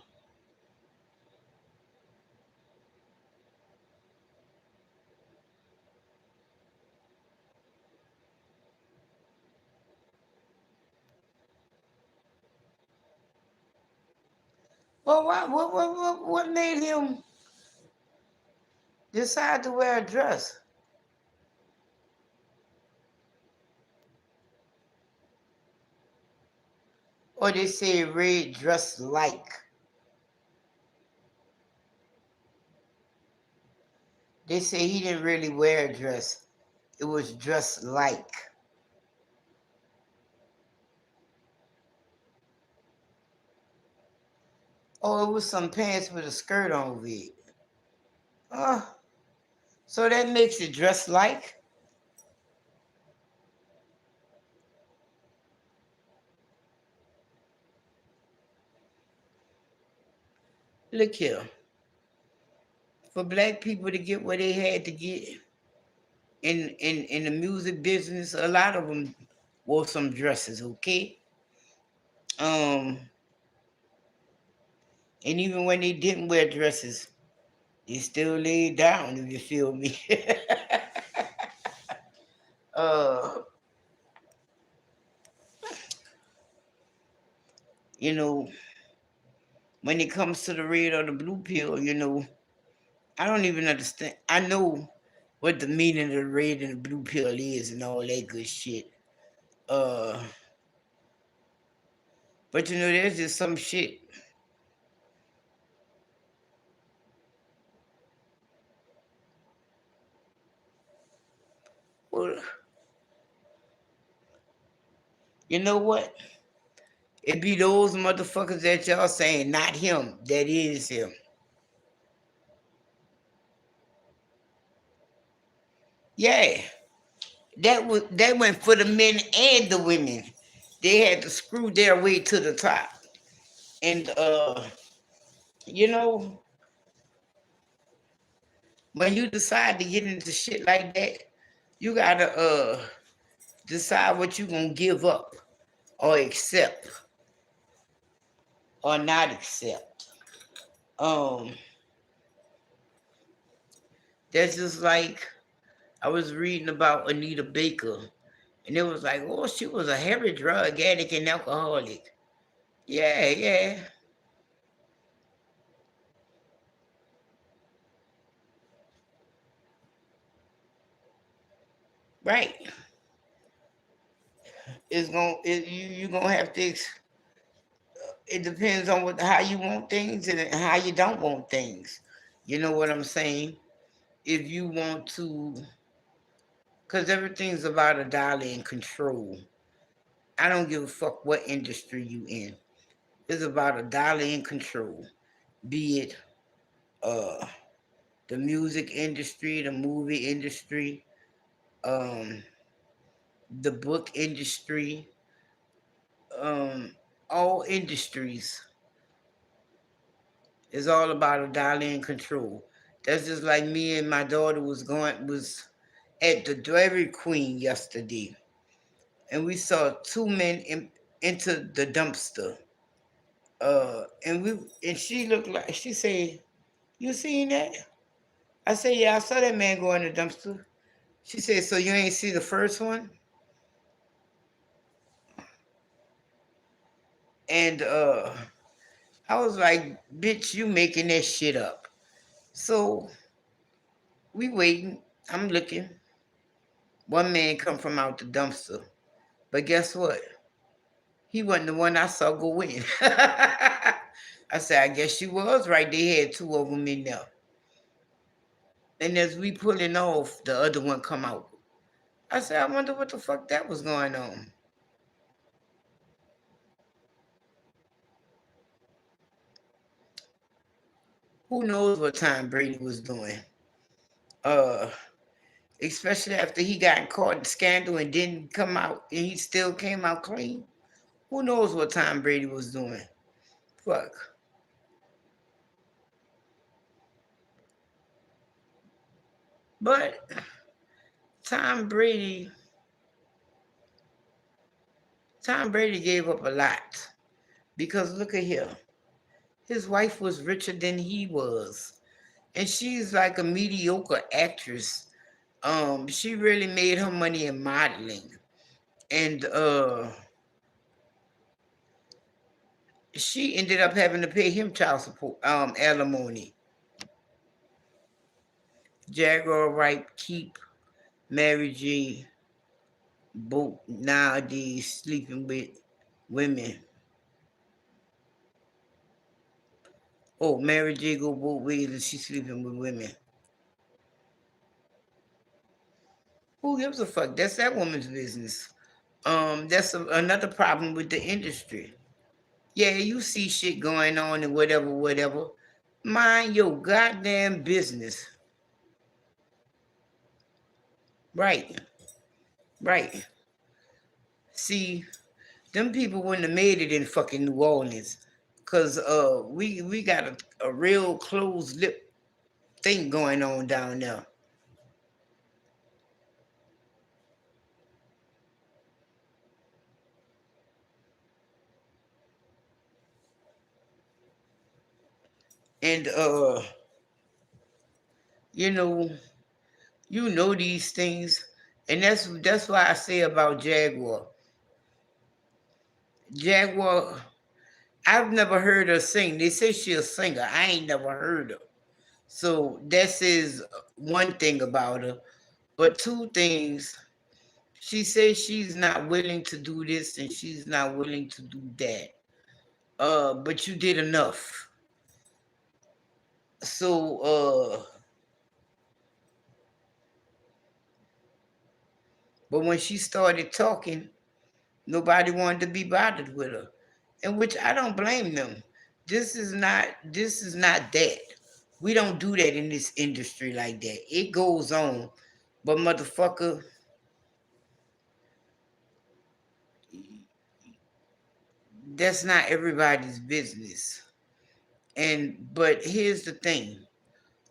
Well, what made him decide to wear a dress? Or they say red dress like. They say he didn't really wear a dress. It was dress like. Oh, it was some pants with a skirt on over it. Oh, so that makes it dress like? Look here. For black people to get what they had to get in the music business, a lot of them wore some dresses, okay? Um, and even when they didn't wear dresses, they still laid down, if you feel me. uh, you know, when it comes to the red or the blue pill, I don't even understand. I know what the meaning of the red and the blue pill is and all that good shit. Uh, but there's just some shit. Well, you know what? It be those motherfuckers that y'all saying, not him. That is him. Yeah, that went for the men and the women. They had to screw their way to the top, and you know, when you decide to get into shit like that, you gotta decide what you gonna give up or accept or not accept. Um, that's just like I was reading about Anita Baker, and it was like, oh, she was a heavy drug addict and alcoholic. Yeah, yeah, right. You gonna have to. It depends on how you want things and how you don't want things. You know what I'm saying? If you want to, because everything's about a dollar in control. I don't give a fuck what industry you in. It's about a dollar in control. Be it uh the music industry, the movie industry, um, the book industry, um, all industries is all about a dollar in control. That's just like me and my daughter was at the Dairy Queen yesterday, and we saw two men into the dumpster. And she looked like she said, "You seen that?" I said, "Yeah, I saw that man go in the dumpster." She said, "So you ain't see the first one?" And I was like, "Bitch, you making that shit up." So we waiting. I'm looking. One man come from out the dumpster, but guess what? He wasn't the one I saw go in. I said, I guess she was right. They had two of them in there. And as we pulling off, the other one come out. I said, I wonder what the fuck that was going on. Who knows what Tom Brady was doing? Uh, Especially after he got caught in scandal and didn't come out, and he still came out clean. Who knows what Tom Brady was doing? Fuck. But Tom Brady, Tom Brady gave up a lot because look at here. His wife was richer than he was, and she's like a mediocre actress. She really made her money in modeling, and she ended up having to pay him child support, alimony. Jaguar Wright keep Mary J. Both nowadays sleeping with women. Oh, Mary J. go both ways and she's sleeping with women. Who gives a fuck? That's that woman's business. That's another problem with the industry. Yeah, you see shit going on and whatever, whatever. Mind your goddamn business. Right, right. See, them people wouldn't have made it in fucking New Orleans. Cause we got a real closed lip thing going on down there. And you know, you know these things. And that's why I say about Jaguar. Jaguar, I've never heard her sing. They say she's a singer. I ain't never heard her. So this is one thing about her. But two things, she says she's not willing to do this and she's not willing to do that. But you did enough. So but when she started talking, nobody wanted to be bothered with her. In which I don't blame them. This is not that. We don't do that in this industry like that. It goes on. But motherfucker, that's not everybody's business. And but here's the thing.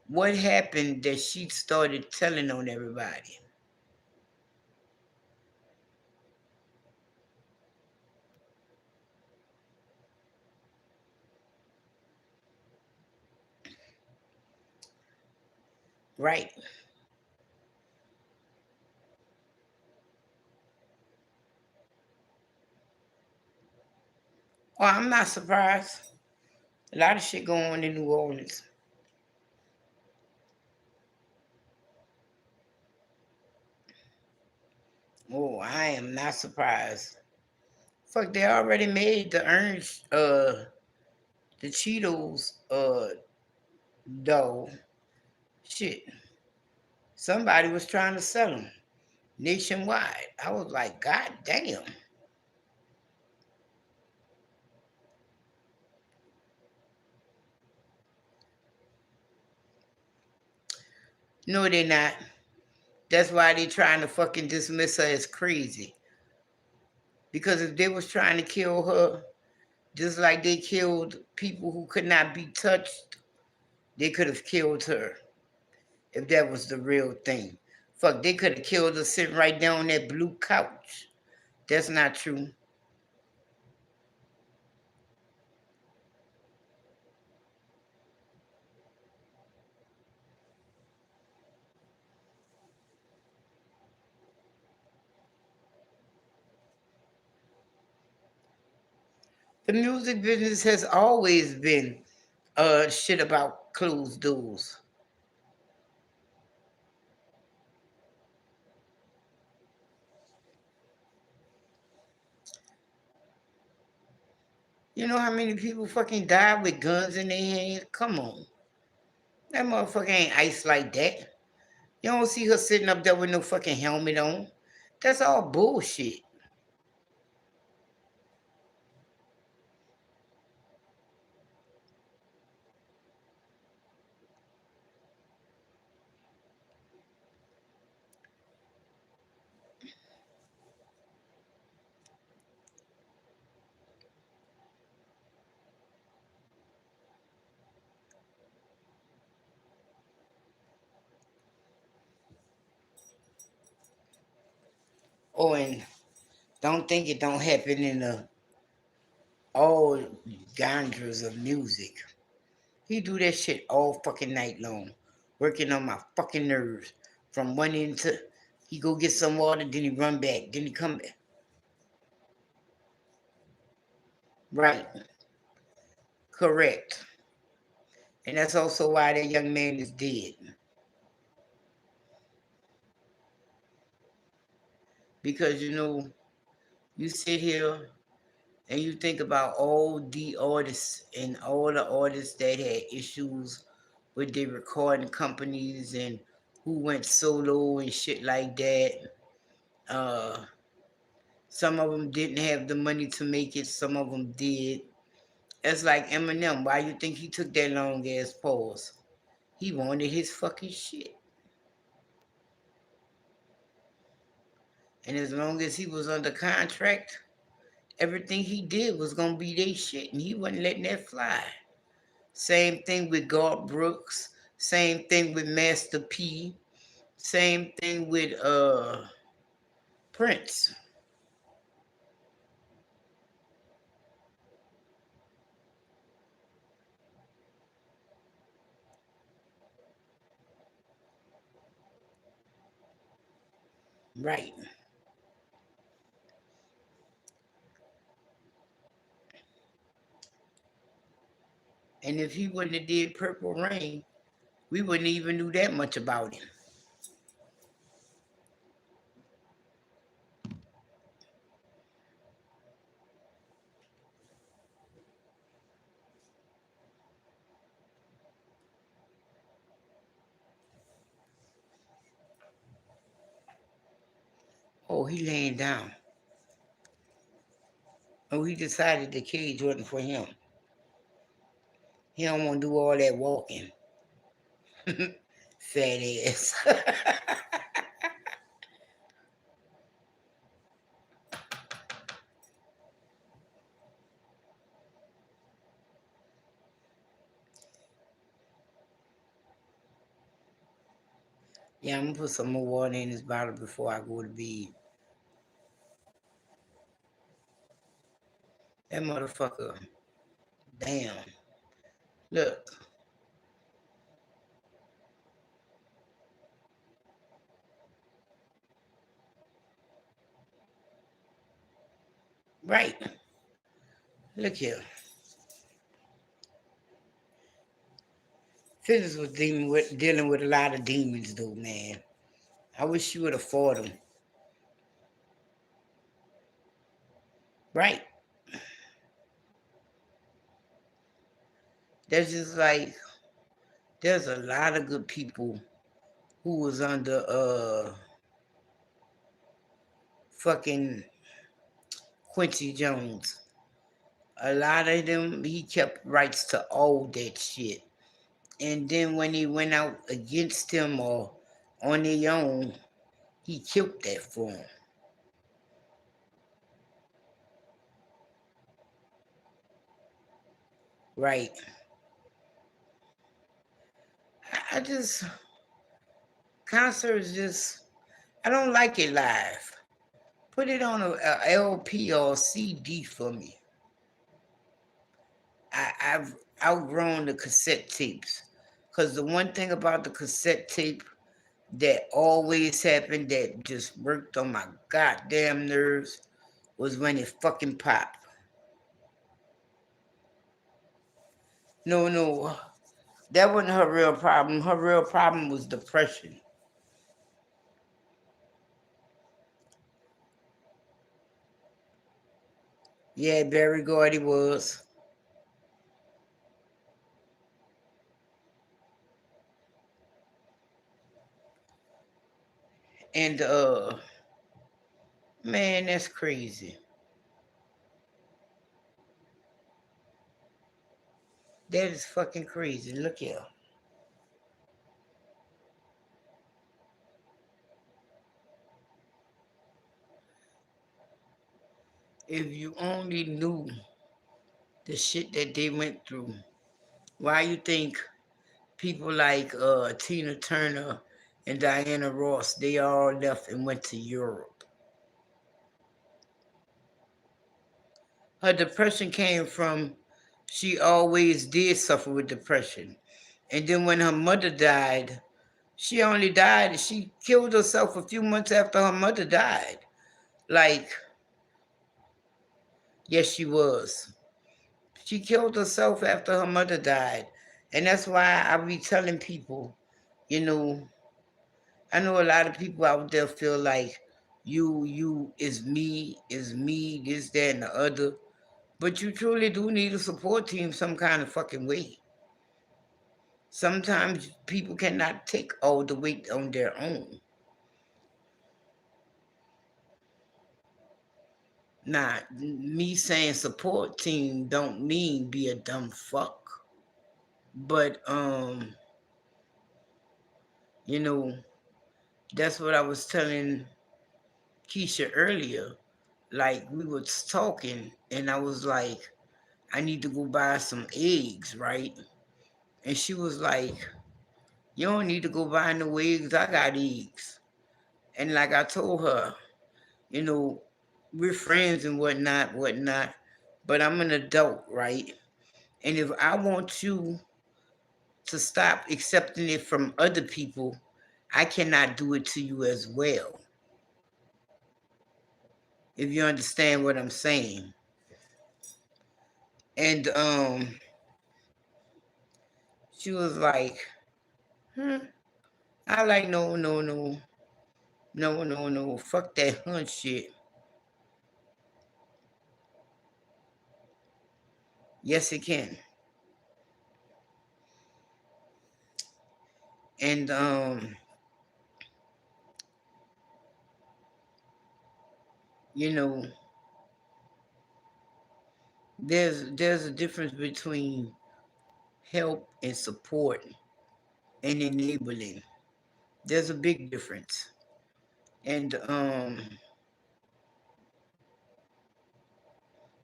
What happened that she started telling on everybody? Right. Well, I'm not surprised. A lot of shit going on in New Orleans. Oh, I am not surprised. Fuck, they already made the orange the Cheetos dough. Shit. Somebody was trying to sell them nationwide. I was like, God damn. No, they're not. That's why they trying to fucking dismiss her as crazy. Because if they was trying to kill her, just like they killed people who could not be touched, they could have killed her if that was the real thing. Fuck, they could have killed her sitting right down on that blue couch. That's not true. The music business has always been shit about closed doors. You know how many people fucking died with guns in their hands? Come on. That motherfucker ain't ice like that. You don't see her sitting up there with no fucking helmet on. That's all bullshit. Oh, and don't think it don't happen in the all genres of music. He do that shit all fucking night long, working on my fucking nerves. From one end to, he go get some water, then he run back, then he come back. Right, correct. And that's also why that young man is dead. Because you sit here and you think about all the artists and all the artists that had issues with their recording companies and who went solo and shit like that. Uh, some of them didn't have the money to make it. Some of them did. It's like Eminem. Why you think he took that long ass pause? He wanted his fucking shit. And as long as he was under contract, everything he did was gonna be their shit, and he wasn't letting that fly. Same thing with Garth Brooks. Same thing with Master P. Same thing with Prince. Right. And if he wouldn't have did Purple Rain, we wouldn't even knew that much about him. Oh, he laying down. Oh, he decided the cage wasn't for him. He don't want to do all that walking. Fat ass. Yeah, I'm gonna put some more water in this bottle before I go to bed. That motherfucker. Damn. Look. Right. Look here. Phyllis was dealing with a lot of demons, though, man. I wish she would have fought them. Right. There's just like, there's a lot of good people who was under fucking Quincy Jones. A lot of them, he kept rights to all that shit. And then when he went out against him or on their own, he killed that for him. Right. I just, concerts just, I don't like it live. Put it on a LP or CD for me. I've outgrown the cassette tapes. Because the one thing about the cassette tape that always happened that just worked on my goddamn nerves was when it fucking popped. No, no, that wasn't her real problem. Her real problem was depression. Yeah, Barry Gordy was. And man, that's crazy. That is fucking crazy. Look here. If you only knew the shit that they went through, why you think people like Tina Turner and Diana Ross, they all left and went to Europe? Her depression came from she always did suffer with depression. And then when her mother died, she killed herself a few months after her mother died. Like, yes, she was. She killed herself after her mother died. And that's why I be telling people, you know, I know a lot of people out there feel like you is me, this, that, and the other. But you truly do need a support team some kind of fucking way. Sometimes people cannot take all the weight on their own. Now, me saying support team don't mean be a dumb fuck. But you know, that's what I was telling Keisha earlier. Like we was talking and I was like, I need to go buy some eggs, right? And she was like, you don't need to go buy no eggs, I got eggs. And like I told her, you know, we're friends and whatnot, but I'm an adult, right? And if I want you to stop accepting it from other people, I cannot do it to you as well. If you understand what I'm saying. And she was like, I like no, fuck that hunt shit. Yes, it can. And you know, there's a difference between help and support and enabling. There's a big difference. And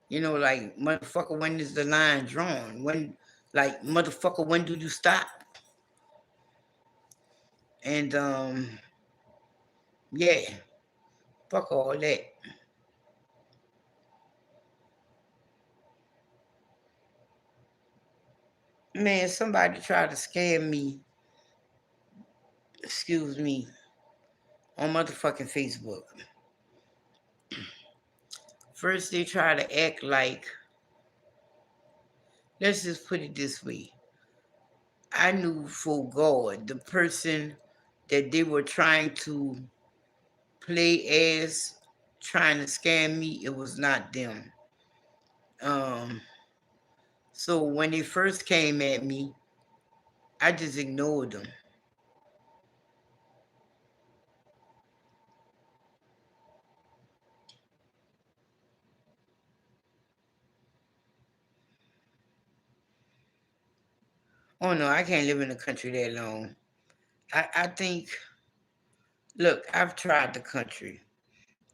you know, like motherfucker, when is the line drawn? When, like motherfucker, when do you stop? And yeah, fuck all that. Man, somebody tried to scam me, excuse me, on motherfucking Facebook. First, they try to act like, let's just put it this way. I knew for God, the person that they were trying to play as, trying to scam me, it was not them. Um, so when they first came at me, I just ignored them. Oh no, I can't live in the country that long. I think, look, I've tried the country.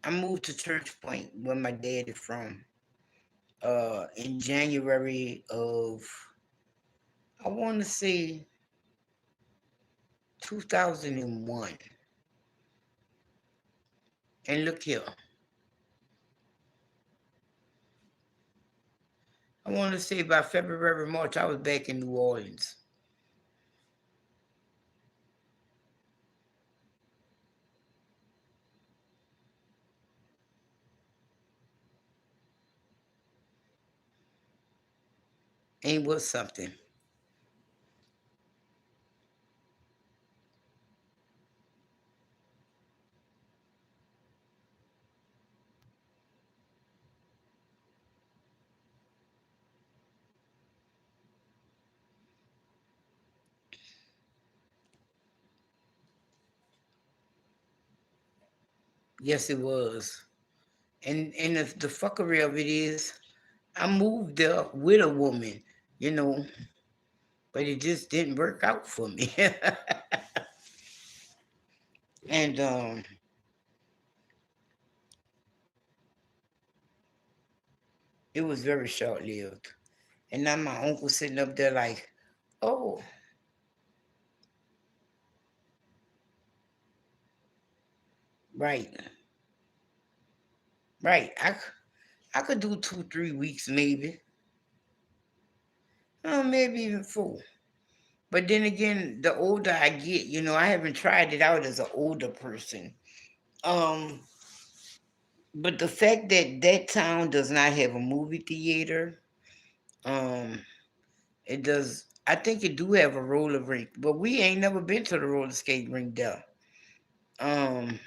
I moved to Church Point, where my dad is from, in January of, I want to say 2001. And look here, I want to say by February, March, I was back in New Orleans. Ain't was something. Yes, it was. And the fuckery of it is, I moved there with a woman, you know, but it just didn't work out for me. And it was very short lived. And now my uncle sitting up there like, oh, right, right. I could do 2, 3 weeks maybe. Maybe even 4. But then again, the older I get, I haven't tried it out as an older person. Um, but the fact that that town does not have a movie theater, um, it does. I think it do have a roller rink, but we ain't never been to the roller skate rink there. Um,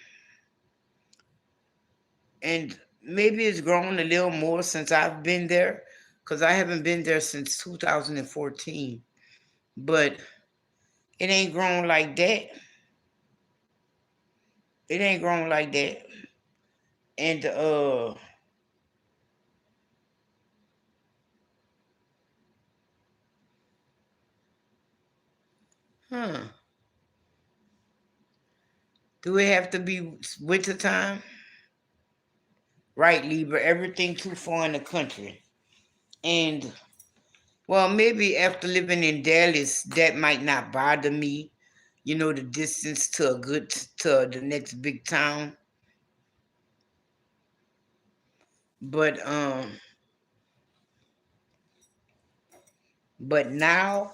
and maybe it's grown a little more since I've been there, because I haven't been there since 2014. But it ain't grown like that. It ain't grown like that. And huh. Do it have to be winter time? Right, Libra. Everything too far in the country. And well, maybe after living in Dallas, that might not bother me. The distance to the next big town. But but now,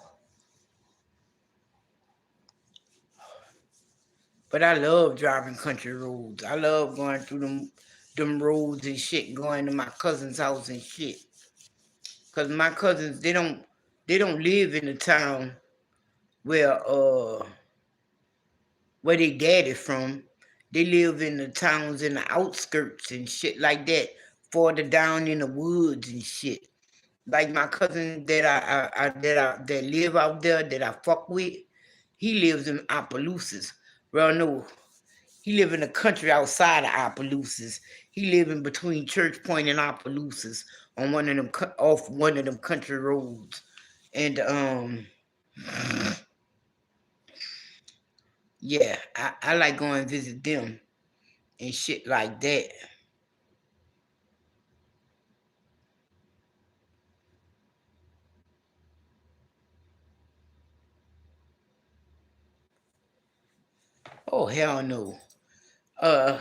but I love driving country roads. I love going through them roads and shit, going to my cousin's house and shit. Cause my cousins, they don't live in the town where where they daddy from. They live in the towns in the outskirts and shit like that, further down in the woods and shit. Like my cousin that live out there that I fuck with, he lives in Opelousas. Well, no, he live in the country outside of Opelousas. He live in between Church Point and Opelousas on off one of them country roads. And yeah, I like going and visit them and shit like that. Oh hell no. Uh,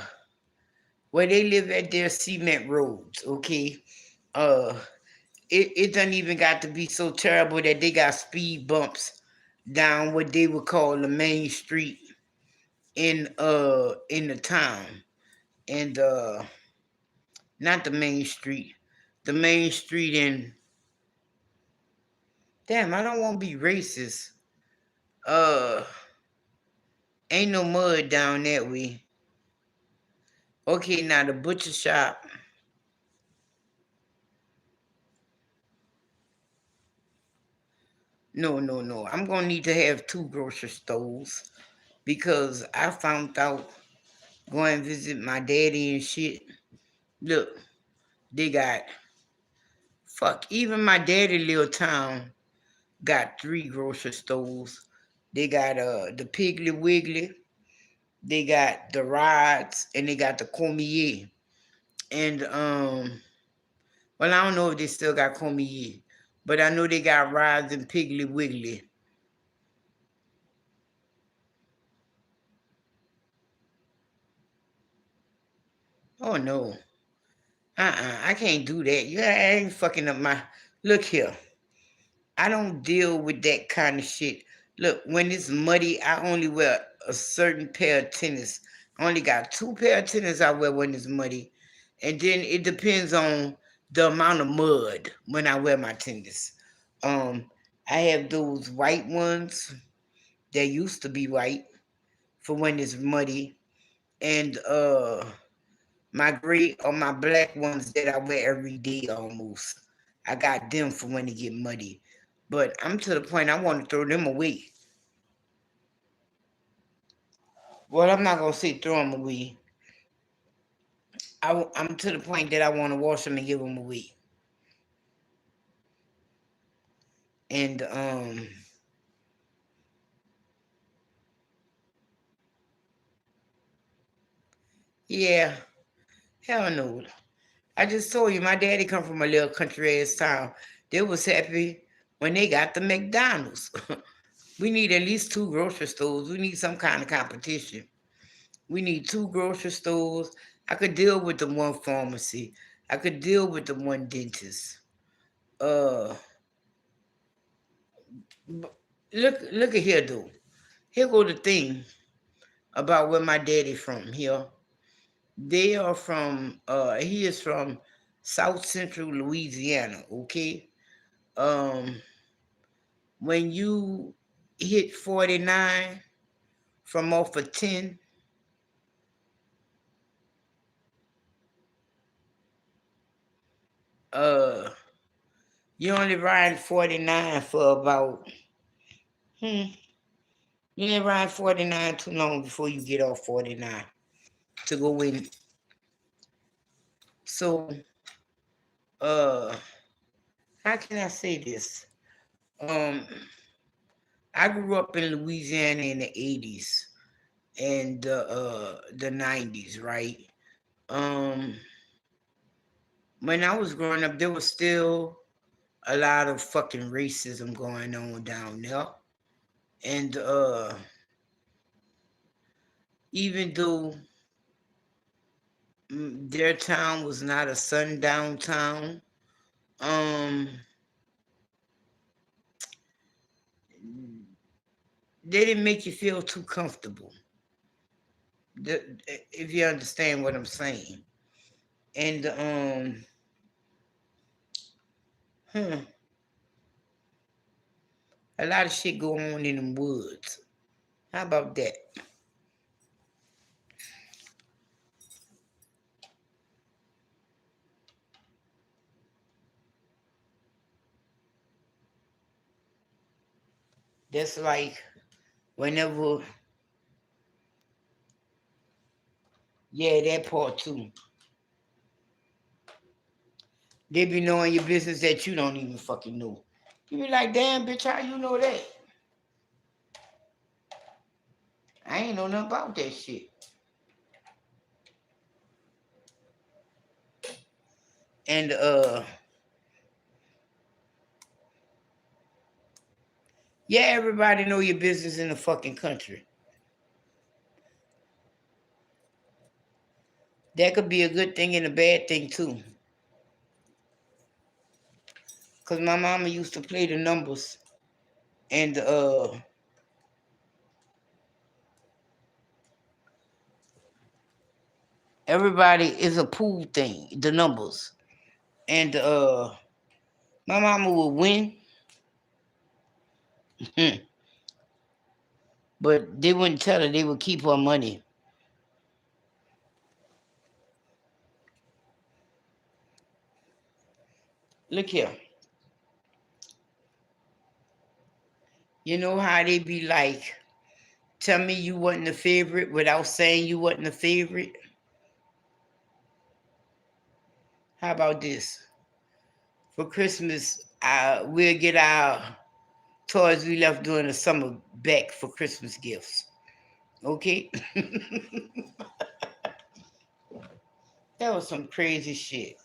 where they live at their cement roads, okay? Uh, it doesn't even got to be so terrible that they got speed bumps down what they would call the main street in the town. And not the main street. The main street in damn, I don't want to be racist. Uh ain't no mud down that way. Okay, now the butcher shop. No, no, no. I'm gonna need to have 2 grocery stores because I found out going and visit my daddy and shit. Look, they got fuck. Even my daddy little town got 3 grocery stores. They got the Piggly Wiggly, they got the Rods, and they got the Cormier. And well, I don't know if they still got Cormier, but I know they got Rods and Piggly Wiggly. Oh no. I can't do that. You ain't fucking up my look here. I don't deal with that kind of shit. Look, when it's muddy, I only wear a certain pair of tennis. I only got 2 pair of tennis I wear when it's muddy. And then it depends on the amount of mud when I wear my tennis. Um, I have those white ones that used to be white for when it's muddy. And my gray or my black ones that I wear every day almost. I got them for when it get muddy. But I'm to the point I want to throw them away. Well, I'm not gonna say throw them away. I'm to the point that I want to wash them and give them away. And yeah, hell no. I just told you my daddy come from a little country ass town. They was happy when they got the McDonald's. We need at least 2 grocery stores. We need some kind of competition. We need 2 grocery stores. I could deal with the one pharmacy. I could deal with the one dentist. Uh, look at here though. Here go the thing about where my daddy from. Here, they are from. He is from South Central Louisiana. Okay. Um, when you hit 49 from off of 10, uh, you only ride 49 for about you ain't ride 49 too long before you get off 49 to go in. So, uh, how can I say this? Um, I grew up in Louisiana in the 80s and the 90s, right? Um, when I was growing up, there was still a lot of fucking racism going on down there. And even though their town was not a sundown town, um, they didn't make you feel too comfortable. If you understand what I'm saying. And hmm, a lot of shit going on in the woods. How about that? That's like whenever, yeah, that part too. They be knowing your business that you don't even fucking know. You be like, damn, bitch, how you know that? I ain't know nothing about that shit. And yeah, everybody know your business in the fucking country. That could be a good thing and a bad thing too. Cause my mama used to play the numbers, and everybody is a pool thing, the numbers, and my mama would win, but they wouldn't tell her. They would keep her money. Look here. You know how they be like, tell me you wasn't a favorite without saying you wasn't a favorite? How about this? For Christmas, we'll get our toys we left during the summer back for Christmas gifts. Okay? That was some crazy shit.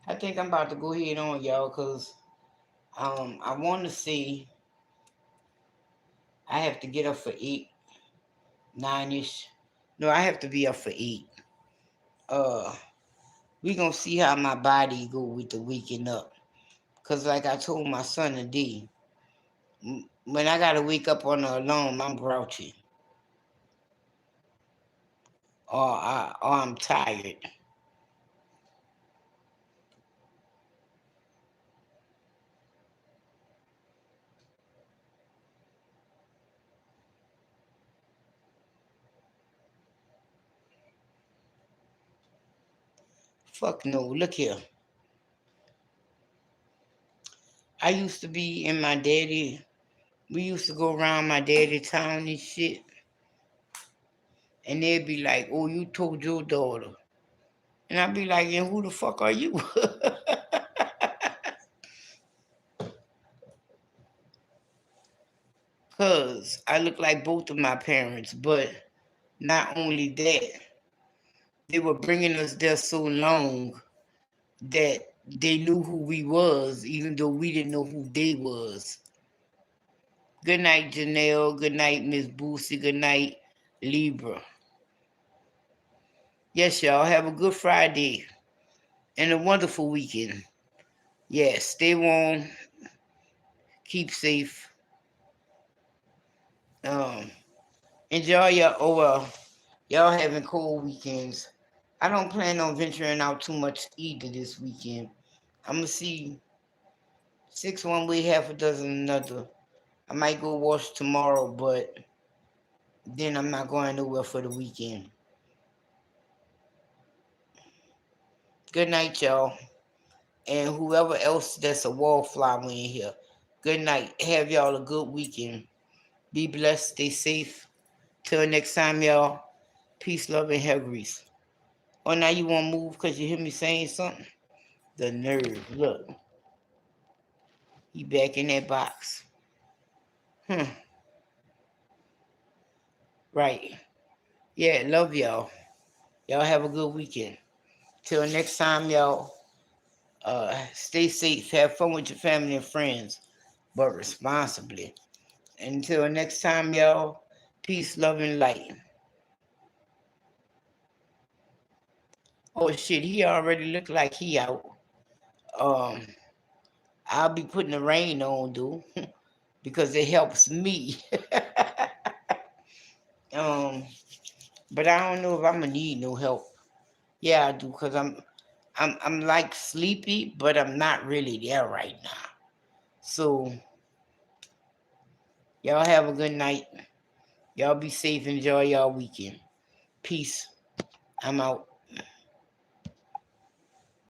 I think I'm about to go ahead on, y'all, because I want to see. I have to get up for 8, 9-ish. No, I have to be up for 8. Uh, we gonna see how my body go with the waking up. Cause like I told my son today, when I gotta wake up on the alarm, I'm grouchy, or I'm tired. Fuck no. Look here. I used to be in my daddy. We used to go around my daddy town and shit, and they'd be like, "Oh, you told your daughter," and I'd be like, "And who the fuck are you?" Cause I look like both of my parents, but not only that, they were bringing us there so long that they knew who we was, even though we didn't know who they was. Good night, Janelle. Good night, Miss Boosie. Good night, Libra. Yes, y'all. Have a good Friday and a wonderful weekend. Yes, stay warm, keep safe. Um, enjoy your y'all having cold weekends. I don't plan on venturing out too much either this weekend. I'm gonna see six one way, half a dozen another. I might go wash tomorrow, but then I'm not going nowhere for the weekend. Good night, y'all. And whoever else that's a wallflower in here. Good night. Have y'all a good weekend. Be blessed. Stay safe. Till next time, y'all. Peace, love, and hair grease. Oh, now you want to move because you hear me saying something? The nerve. Look. He back in that box. Hmm. Right. Yeah, love y'all. Y'all have a good weekend. Till next time, y'all. Stay safe. Have fun with your family and friends, but responsibly. Until next time, y'all. Peace, love, and light. Oh shit, he already looked like he out. Um, I'll be putting the rain on, dude, because it helps me. um, but I don't know if I'm gonna need no help. Yeah, I do, cause I'm like sleepy, but I'm not really there right now. So y'all have a good night. Y'all be safe. Enjoy y'all weekend. Peace. I'm out.